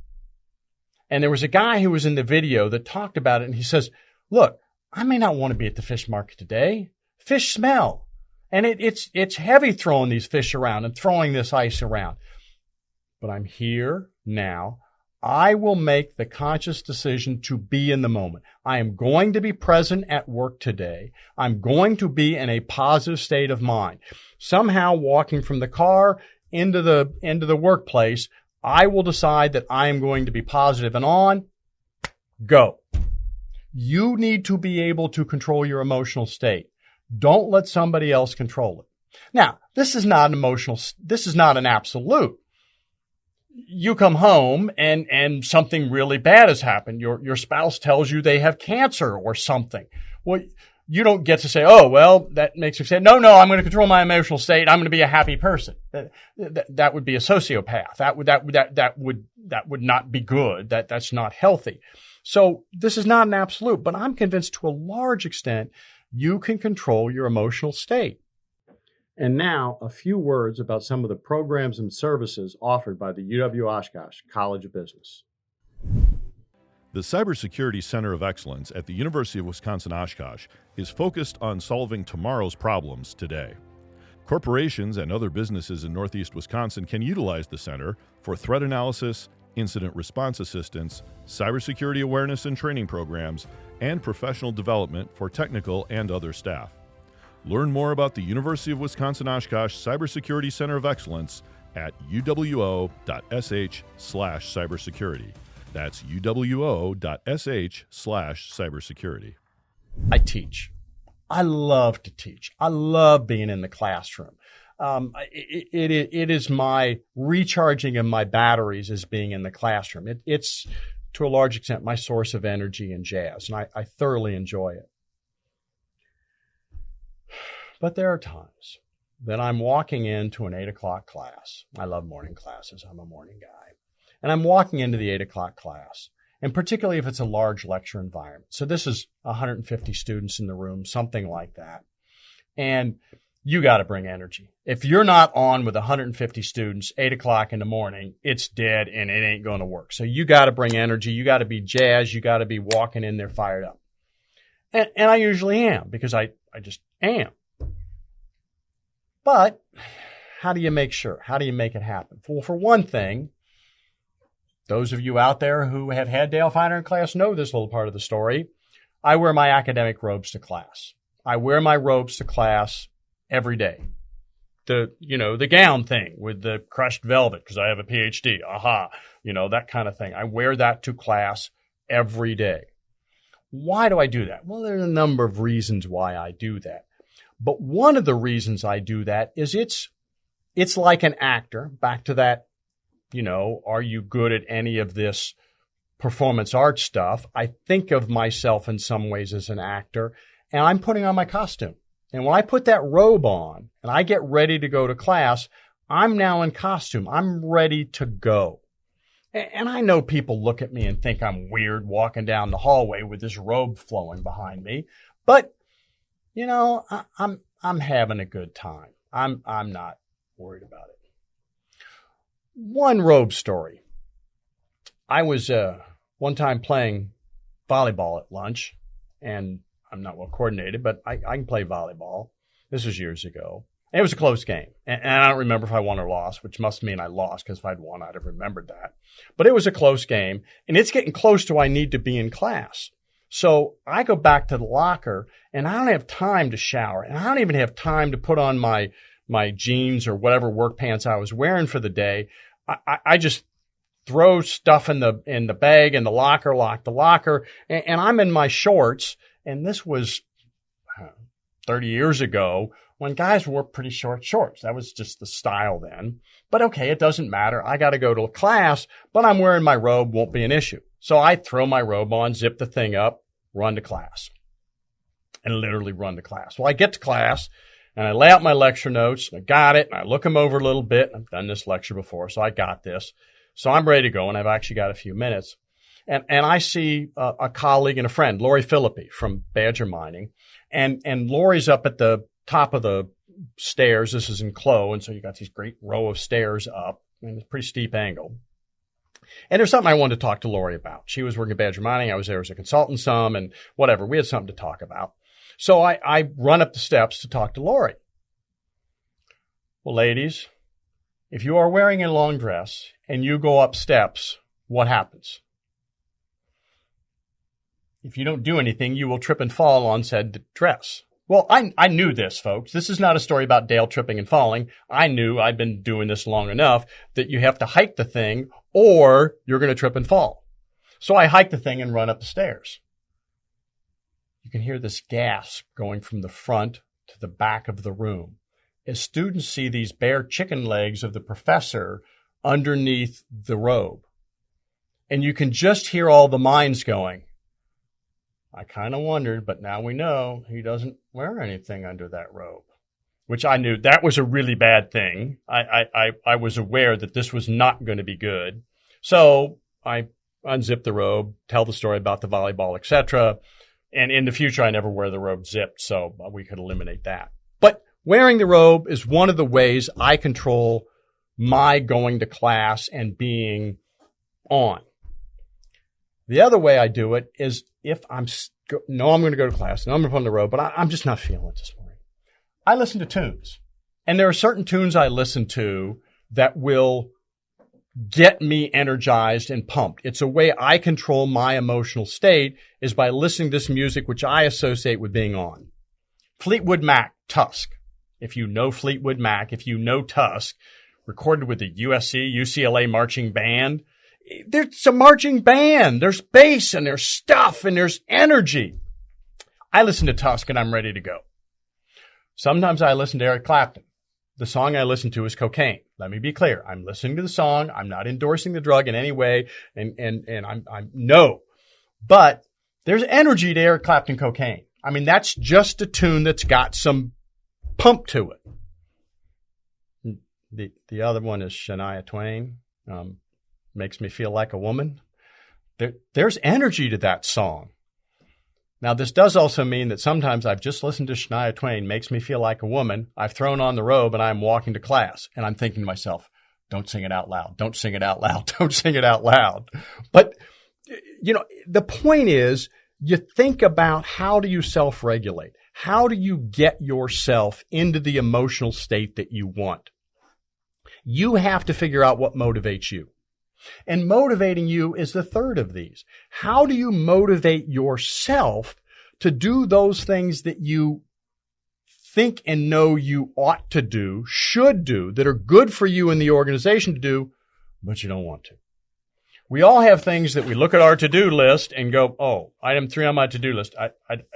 Speaker 2: And there was a guy who was in the video that talked about it, and he says, look, I may not want to be at the fish market today. Fish smell. And it's heavy throwing these fish around and throwing this ice around. But I'm here now. I will make the conscious decision to be in the moment. I am going to be present at work today. I'm going to be in a positive state of mind. Somehow walking from the car into the workplace, I will decide that I am going to be positive and on. Go. You need to be able to control your emotional state. Don't let somebody else control it. Now, this is not an absolute. You come home and something really bad has happened. Your spouse tells you they have cancer or something. Well, you don't get to say, oh, well, that makes you say, no, I'm going to control my emotional state. I'm going to be a happy person. That would be a sociopath. That would not be good. That's not healthy. So this is not an absolute, but I'm convinced to a large extent you can control your emotional state. And now a few words about some of the programs and services offered by the UW-Oshkosh College of Business.
Speaker 3: The Cybersecurity Center of Excellence at the University of Wisconsin-Oshkosh is focused on solving tomorrow's problems today. Corporations and other businesses in Northeast Wisconsin can utilize the center for threat analysis, incident response assistance, cybersecurity awareness and training programs, and professional development for technical and other staff. Learn more about the University of Wisconsin-Oshkosh Cybersecurity Center of Excellence at uwo.sh/cybersecurity. That's uwo.sh/cybersecurity.
Speaker 2: I teach. I love to teach. I love being in the classroom. It is my recharging of my batteries as being in the classroom. It's to a large extent my source of energy and jazz, and I thoroughly enjoy it. But there are times that I'm walking into an 8 o'clock class. I love morning classes. I'm a morning guy. and I'm walking into the 8 o'clock class, and particularly if it's a large lecture environment. So this is 150 students in the room, something like that. And you got to bring energy. If you're not on with 150 students, 8 o'clock in the morning, it's dead and it ain't going to work. So you got to bring energy. You got to be jazzed. You got to be walking in there fired up. And I usually am, because I just am. But how do you make sure? How do you make it happen? Well, for one thing, those of you out there who have had Dale Finer in class know this little part of the story. I wear my academic robes to class. I wear my robes to class every day. The gown thing with the crushed velvet, because I have a PhD. Aha. That kind of thing. I wear that to class every day. Why do I do that? Well, there's a number of reasons why I do that. But one of the reasons I do that is it's like an actor. Back to that, are you good at any of this performance art stuff? I think of myself in some ways as an actor, and I'm putting on my costume. And when I put that robe on and I get ready to go to class, I'm now in costume. I'm ready to go. And I know people look at me and think I'm weird walking down the hallway with this robe flowing behind me, but I'm having a good time. I'm not worried about it. One robe story. I was one time playing volleyball at lunch, and I'm not well coordinated, but I can play volleyball. This was years ago. And it was a close game. And I don't remember if I won or lost, which must mean I lost, because if I'd won, I'd have remembered that. But it was a close game, and it's getting close to I need to be in class. So I go back to the locker, and I don't have time to shower, and I don't even have time to put on my jeans or whatever work pants I was wearing for the day. I just throw stuff in the bag in the locker, lock the locker, and I'm in my shorts. And this was 30 years ago when guys wore pretty short shorts. That was just the style then. But okay, it doesn't matter. I got to go to a class, but I'm wearing my robe, won't be an issue. So I throw my robe on, zip the thing up, run to class, and literally run to class. Well, I get to class, and I lay out my lecture notes, and I got it, and I look them over a little bit. I've done this lecture before, so I got this. So I'm ready to go, and I've actually got a few minutes. And I see a colleague and a friend, Lori Philippi from Badger Mining. And Lori's up at the top of the stairs. This is in Clo, and so you got these great row of stairs up, and it's a pretty steep angle. And there's something I wanted to talk to Lori about. She was working at Badger Mining. I was there as a consultant some, and whatever. We had something to talk about. So I run up the steps to talk to Lori. Well, ladies, if you are wearing a long dress and you go up steps, what happens? If you don't do anything, you will trip and fall on said dress. Well, I knew this, folks. This is not a story about Dale tripping and falling. I knew I'd been doing this long enough that you have to hike the thing or you're going to trip and fall. So I hike the thing and run up the stairs. You can hear this gasp going from the front to the back of the room as students see these bare chicken legs of the professor underneath the robe. And you can just hear all the minds going, I kind of wondered, but now we know he doesn't wear anything under that robe, which I knew that was a really bad thing. I was aware that this was not going to be good. So I unzip the robe, tell the story about the volleyball, etc. And in the future, I never wear the robe zipped, so we could eliminate that. But wearing the robe is one of the ways I control my going to class and being on. The other way I do it is if I'm going to go to class, and I'm going to put on the robe, but I'm just not feeling it this morning. I listen to tunes. And there are certain tunes I listen to that will get me energized and pumped. It's a way I control my emotional state is by listening to this music, which I associate with being on. Fleetwood Mac, Tusk. If you know Fleetwood Mac, if you know Tusk, recorded with the UCLA marching band, there's a marching band. There's bass and there's stuff and there's energy. I listen to Tusk and I'm ready to go. Sometimes I listen to Eric Clapton. The song I listen to is Cocaine. Let me be clear. I'm listening to the song. I'm not endorsing the drug in any way. And I'm no. But there's energy to Eric Clapton Cocaine. I mean, that's just a tune that's got some pump to it. The other one is Shania Twain. makes me feel like a woman. There's energy to that song. Now, this does also mean that sometimes I've just listened to Shania Twain, makes me feel like a woman. I've thrown on the robe and I'm walking to class and I'm thinking to myself, don't sing it out loud. Don't sing it out loud. Don't sing it out loud. But, the point is you think about how do you self-regulate? How do you get yourself into the emotional state that you want? You have to figure out what motivates you. And motivating you is the third of these. How do you motivate yourself to do those things that you think and know you ought to do, should do, that are good for you in the organization to do, but you don't want to? We all have things that we look at our to-do list and go, oh, item 3 on my to-do list. I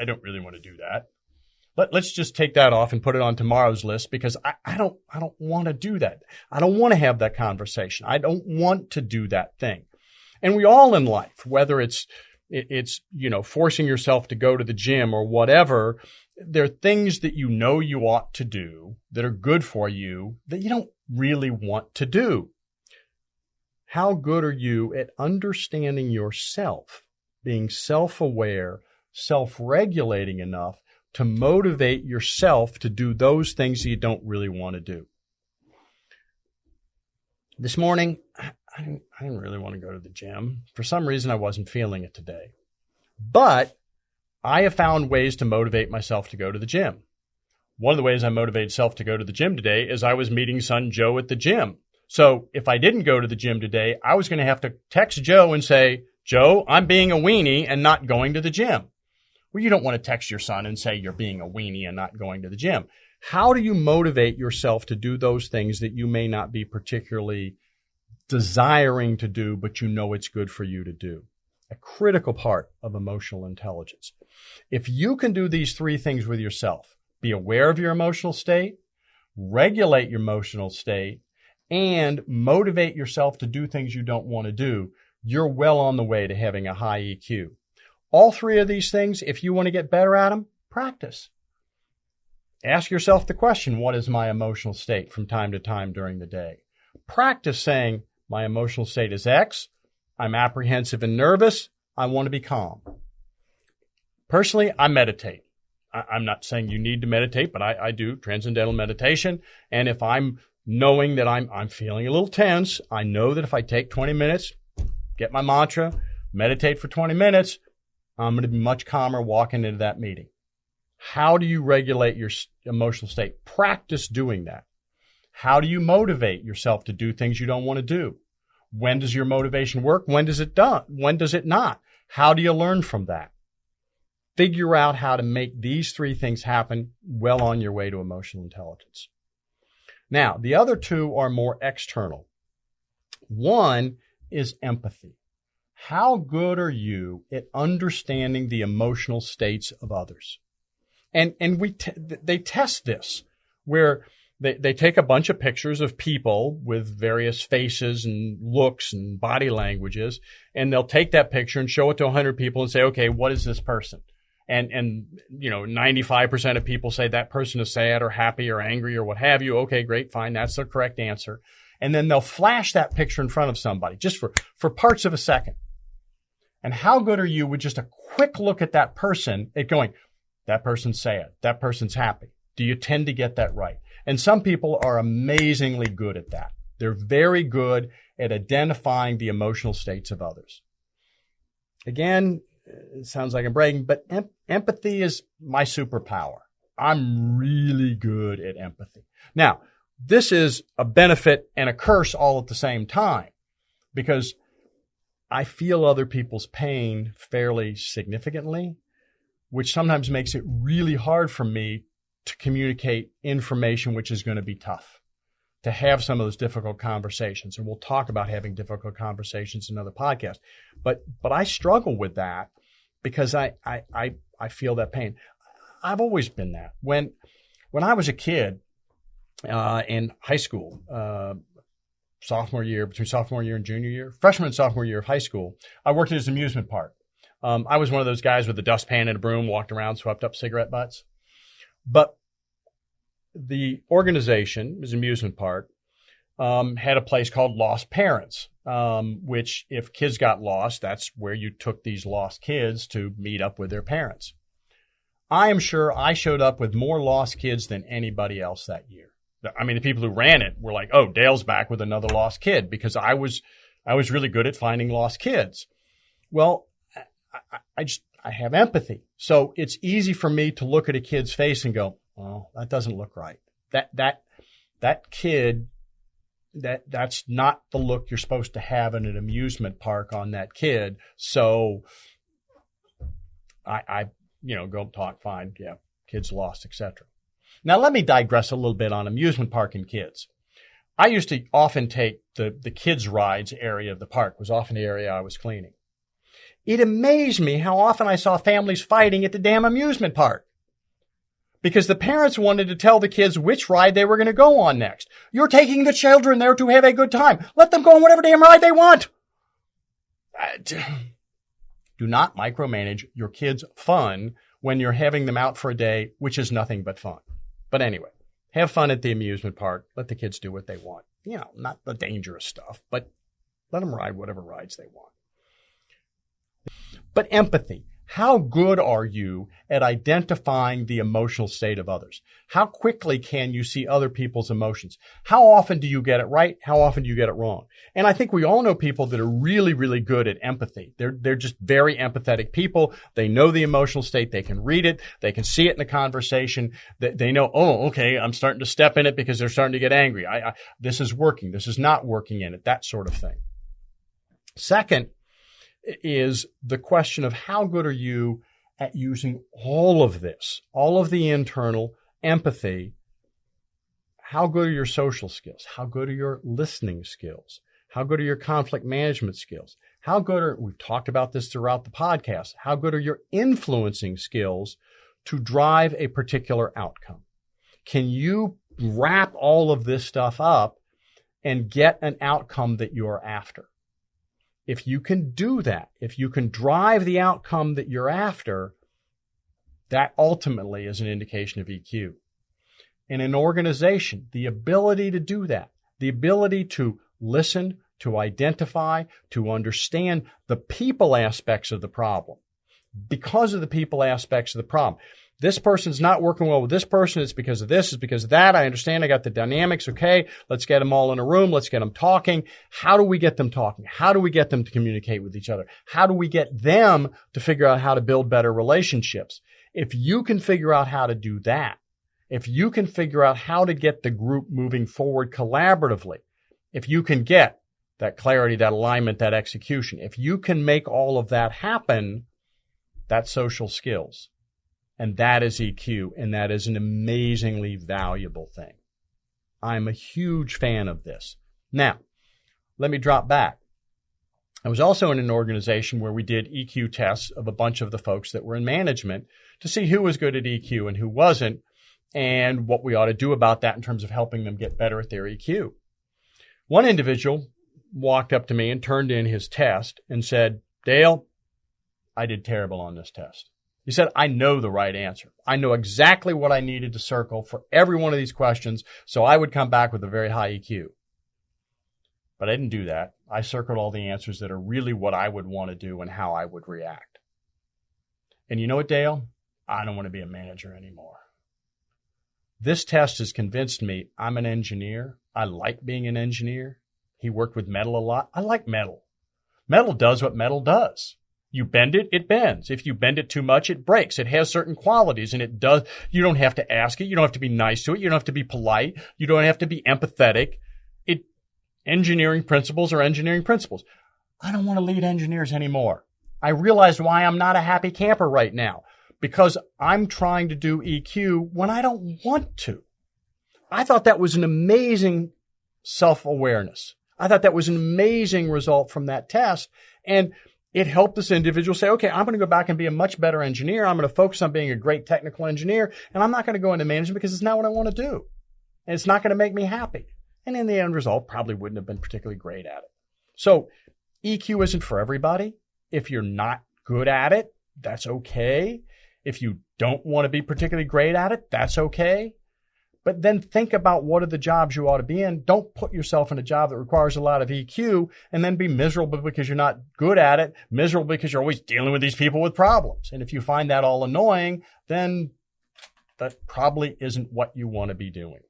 Speaker 2: don't really want to do that. Let's just take that off and put it on tomorrow's list because I don't want to do that. I don't want to have that conversation. I don't want to do that thing. And we all in life, whether it's forcing yourself to go to the gym or whatever, there are things that you know you ought to do that are good for you that you don't really want to do. How good are you at understanding yourself, being self-aware, self-regulating enough to motivate yourself to do those things that you don't really want to do? This morning, I didn't really want to go to the gym. For some reason, I wasn't feeling it today. But I have found ways to motivate myself to go to the gym. One of the ways I motivated myself to go to the gym today is I was meeting son Joe at the gym. So if I didn't go to the gym today, I was going to have to text Joe and say, Joe, I'm being a weenie and not going to the gym. Well, you don't want to text your son and say you're being a weenie and not going to the gym. How do you motivate yourself to do those things that you may not be particularly desiring to do, but you know it's good for you to do? A critical part of emotional intelligence. If you can do these 3 things with yourself, be aware of your emotional state, regulate your emotional state, and motivate yourself to do things you don't want to do, you're well on the way to having a high EQ. All 3 of these things, if you want to get better at them, practice. Ask yourself the question, what is my emotional state from time to time during the day? Practice saying, my emotional state is X. I'm apprehensive and nervous. I want to be calm. Personally, I meditate. I'm not saying you need to meditate, but I do transcendental meditation. And if I'm knowing that I'm feeling a little tense, I know that if I take 20 minutes, get my mantra, meditate for 20 minutes, I'm going to be much calmer walking into that meeting. How do you regulate your emotional state? Practice doing that. How do you motivate yourself to do things you don't want to do? When does your motivation work? When does it not? How do you learn from that? Figure out how to make these 3 things happen well on your way to emotional intelligence. Now, the other 2 are more external. One is empathy. How good are you at understanding the emotional states of others? And they test this where they take a bunch of pictures of people with various faces and looks and body languages, and they'll take that picture and show it to 100 people and say, okay, what is this person? And 95% of people say that person is sad or happy or angry or what have you. Okay, great, fine. That's the correct answer. And then they'll flash that picture in front of somebody just for parts of a second. And how good are you with just a quick look at that person at going, that person's sad, that person's happy? Do you tend to get that right? And some people are amazingly good at that. They're very good at identifying the emotional states of others. Again, it sounds like I'm bragging, but empathy is my superpower. I'm really good at empathy. Now, this is a benefit and a curse all at the same time because I feel other people's pain fairly significantly, which sometimes makes it really hard for me to communicate information which is going to be tough, to have some of those difficult conversations. And we'll talk about having difficult conversations in another podcast. But I struggle with that because I feel that pain. I've always been that. When I was a kid in high school, sophomore year, between sophomore year and junior year, freshman and sophomore year of high school, I worked at an amusement park. I was one of those guys with a dustpan and a broom, walked around, swept up cigarette butts. But the organization, it was an amusement park, had a place called Lost Parents, which if kids got lost, that's where you took these lost kids to meet up with their parents. I am sure I showed up with more lost kids than anybody else that year. I mean, the people who ran it were like, oh, Dale's back with another lost kid, because I was really good at finding lost kids. Well, I have empathy. So it's easy for me to look at a kid's face and go, oh, that doesn't look right. That kid, that's not the look you're supposed to have in an amusement park on that kid. So I go talk, fine. Yeah, kids lost, etc. Now, let me digress a little bit on amusement park and kids. I used to often take the kids' rides area of the park, was often the area I was cleaning. It amazed me how often I saw families fighting at the damn amusement park because the parents wanted to tell the kids which ride they were going to go on next. You're taking the children there to have a good time. Let them go on whatever damn ride they want. Do not micromanage your kids' fun when you're having them out for a day, which is nothing but fun. But anyway, have fun at the amusement park. Let the kids do what they want. Not the dangerous stuff, but let them ride whatever rides they want. But empathy. How good are you at identifying the emotional state of others? How quickly can you see other people's emotions? How often do you get it right? How often do you get it wrong? And I think we all know people that are really, really good at empathy. They're just very empathetic people. They know the emotional state. They can read it. They can see it in the conversation. They know, oh, okay, I'm starting to step in it because they're starting to get angry. This is working. This is not working in it, that sort of thing. Second, is the question of how good are you at using all of this, all of the internal empathy. How good are your social skills? How good are your listening skills? How good are your conflict management skills? How good are, we've talked about this throughout the podcast, how good are your influencing skills to drive a particular outcome? Can you wrap all of this stuff up and get an outcome that you're after? If you can do that, if you can drive the outcome that you're after, that ultimately is an indication of EQ. In an organization, the ability to do that, the ability to listen, to identify, to understand the people aspects of the problem. Because of the people aspects of the problem. This person's not working well with this person. It's because of this. It's because of that. I understand. I got the dynamics. Okay. Let's get them all in a room. Let's get them talking. How do we get them talking? How do we get them to communicate with each other? How do we get them to figure out how to build better relationships? If you can figure out how to do that, if you can figure out how to get the group moving forward collaboratively, if you can get that clarity, that alignment, that execution, if you can make all of that happen, that's social skills. And that is EQ, and that is an amazingly valuable thing. I'm a huge fan of this. Now, let me drop back. I was also in an organization where we did EQ tests of a bunch of the folks that were in management to see who was good at EQ and who wasn't, and what we ought to do about that in terms of helping them get better at their EQ. One individual walked up to me and turned in his test and said, Dale, I did terrible on this test. He said, I know the right answer. I know exactly what I needed to circle for every one of these questions, so I would come back with a very high EQ. But I didn't do that. I circled all the answers that are really what I would want to do and how I would react. And you know what, Dale? I don't want to be a manager anymore. This test has convinced me I'm an engineer. I like being an engineer. He worked with metal a lot. I like metal. Metal does what metal does. You bend it, it bends. If you bend it too much, it breaks. It has certain qualities, and it does. You don't have to ask it. You don't have to be nice to it. You don't have to be polite. You don't have to be empathetic. Engineering principles are engineering principles. I don't want to lead engineers anymore. I realize why I'm not a happy camper right now, because I'm trying to do EQ when I don't want to. I thought that was an amazing self-awareness. I thought that was an amazing result from that test. And it helped this individual say, okay, I'm going to go back and be a much better engineer. I'm going to focus on being a great technical engineer, and I'm not going to go into management because it's not what I want to do. And it's not going to make me happy. And in the end result, probably wouldn't have been particularly great at it. So EQ isn't for everybody. If you're not good at it, that's okay. If you don't want to be particularly great at it, that's okay. But then think about what are the jobs you ought to be in. Don't put yourself in a job that requires a lot of EQ and then be miserable because you're not good at it, miserable because you're always dealing with these people with problems. And if you find that all annoying, then that probably isn't what you want to be doing.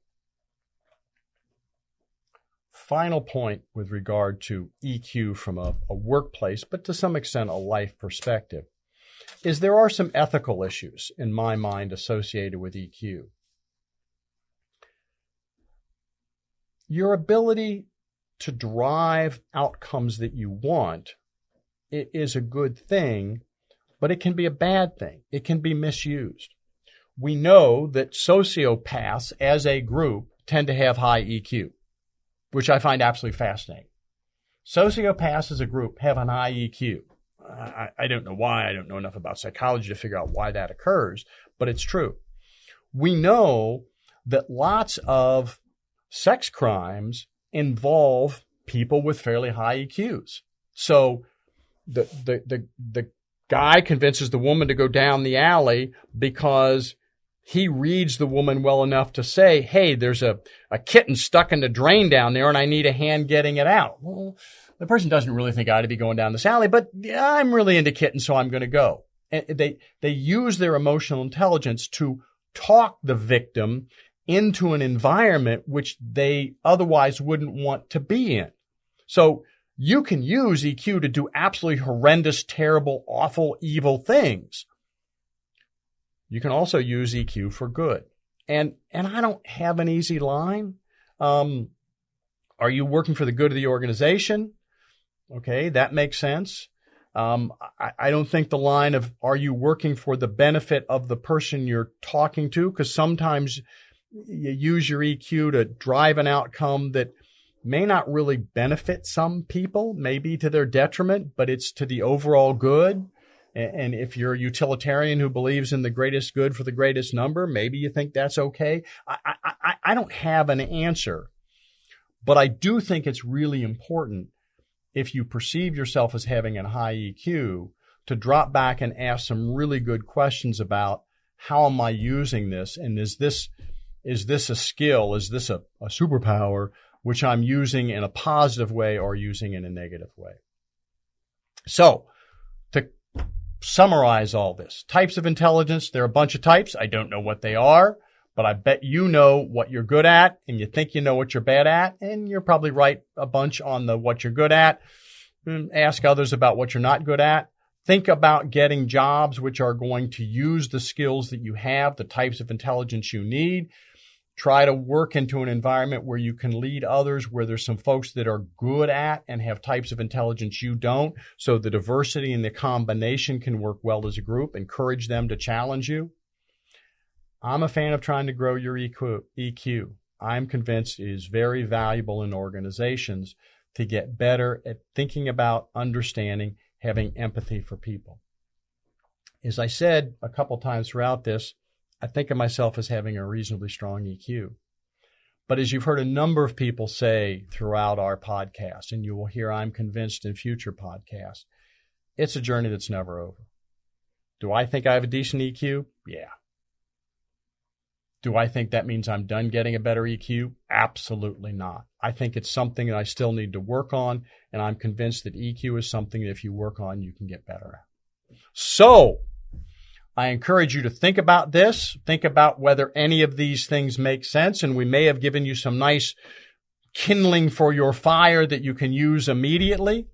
Speaker 2: Final point with regard to EQ from a workplace, but to some extent a life perspective, is there are some ethical issues in my mind associated with EQ. Your ability to drive outcomes that you want, it is a good thing, but it can be a bad thing. It can be misused. We know that sociopaths as a group tend to have high EQ, which I find absolutely fascinating. Sociopaths as a group have an high EQ. I don't know why. I don't know enough about psychology to figure out why that occurs, but it's true. We know that lots of sex crimes involve people with fairly high EQs. So the guy convinces the woman to go down the alley because he reads the woman well enough to say, hey, there's a kitten stuck in the drain down there and I need a hand getting it out. Well, the person doesn't really think I ought to be going down this alley, but yeah, I'm really into kittens, so I'm going to go. And they use their emotional intelligence to talk the victim into an environment which they otherwise wouldn't want to be in. So you can use EQ to do absolutely horrendous, terrible, awful, evil things. You can also use EQ for good. And I don't have an easy line. Are you working for the good of the organization? Okay, that makes sense. I don't think the line of are you working for the benefit of the person you're talking to? Because sometimes you use your EQ to drive an outcome that may not really benefit some people, maybe to their detriment, but it's to the overall good. And if you're a utilitarian who believes in the greatest good for the greatest number, maybe you think that's okay. I don't have an answer, but I do think it's really important if you perceive yourself as having a high EQ to drop back and ask some really good questions about how am I using this? And is this a skill? Is this a superpower which I'm using in a positive way or using in a negative way? So to summarize all this, types of intelligence, there are a bunch of types. I don't know what they are, but I bet you know what you're good at and you think you know what you're bad at, and you're probably right a bunch on the what you're good at. Ask others about what you're not good at. Think about getting jobs which are going to use the skills that you have, the types of intelligence you need. Try to work into an environment where you can lead others, where there's some folks that are good at and have types of intelligence you don't, so the diversity and the combination can work well as a group. Encourage them to challenge you. I'm a fan of trying to grow your EQ. I'm convinced it is very valuable in organizations to get better at thinking about, understanding, having empathy for people. As I said a couple times throughout this, I think of myself as having a reasonably strong EQ. But as you've heard a number of people say throughout our podcast, and you will hear I'm convinced in future podcasts, it's a journey that's never over. Do I think I have a decent EQ? Yeah. Do I think that means I'm done getting a better EQ? Absolutely not. I think it's something that I still need to work on, and I'm convinced that EQ is something that if you work on, you can get better at. So, I encourage you to think about this. Think about whether any of these things make sense, and we may have given you some nice kindling for your fire that you can use immediately.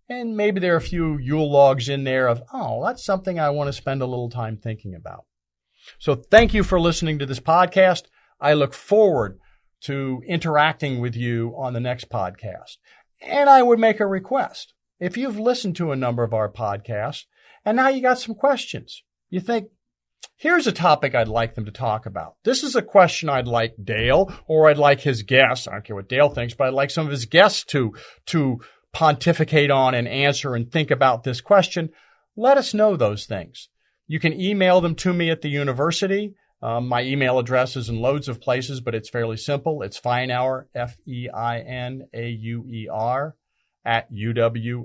Speaker 2: And maybe there are a few Yule logs in there of, oh, that's something I want to spend a little time thinking about. So thank you for listening to this podcast. I look forward to interacting with you on the next podcast. And I would make a request. If you've listened to a number of our podcasts and now you got some questions, you think, here's a topic I'd like them to talk about. This is a question I'd like Dale, or I'd like his guests. I don't care what Dale thinks, but I'd like some of his guests to pontificate on and answer and think about this question. Let us know those things. You can email them to me at the university. My email address is in loads of places, but it's fairly simple. It's Feinauer, F-E-I-N-A-U-E-R, at uwosh.edu,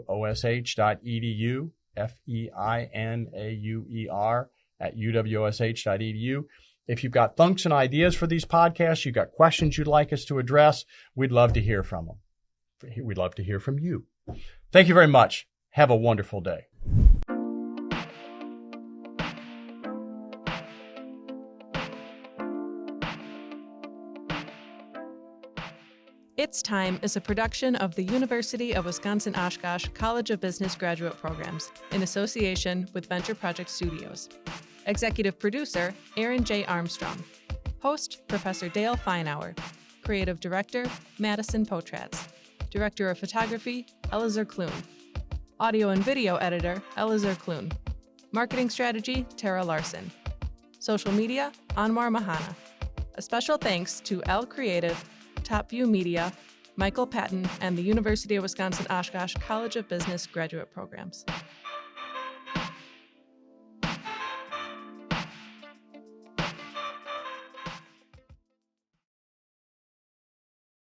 Speaker 2: Feinauer at uwosh.edu. If you've got thoughts and ideas for these podcasts, you've got questions you'd like us to address, we'd love to hear from them. We'd love to hear from you. Thank you very much. Have a wonderful day.
Speaker 1: It's Time is a production of the University of Wisconsin-Oshkosh College of Business Graduate Programs in association with Venture Project Studios. Executive producer, Aaron J. Armstrong. Host, Professor Dale Feinauer. Creative Director, Madison Potratz. Director of Photography, Elazar Kloon. Audio and Video Editor, Elazar Kloon. Marketing Strategy, Tara Larson. Social Media, Anwar Mahana. A special thanks to L Creative, Top View Media, Michael Patton, and the University of Wisconsin-Oshkosh College of Business Graduate Programs.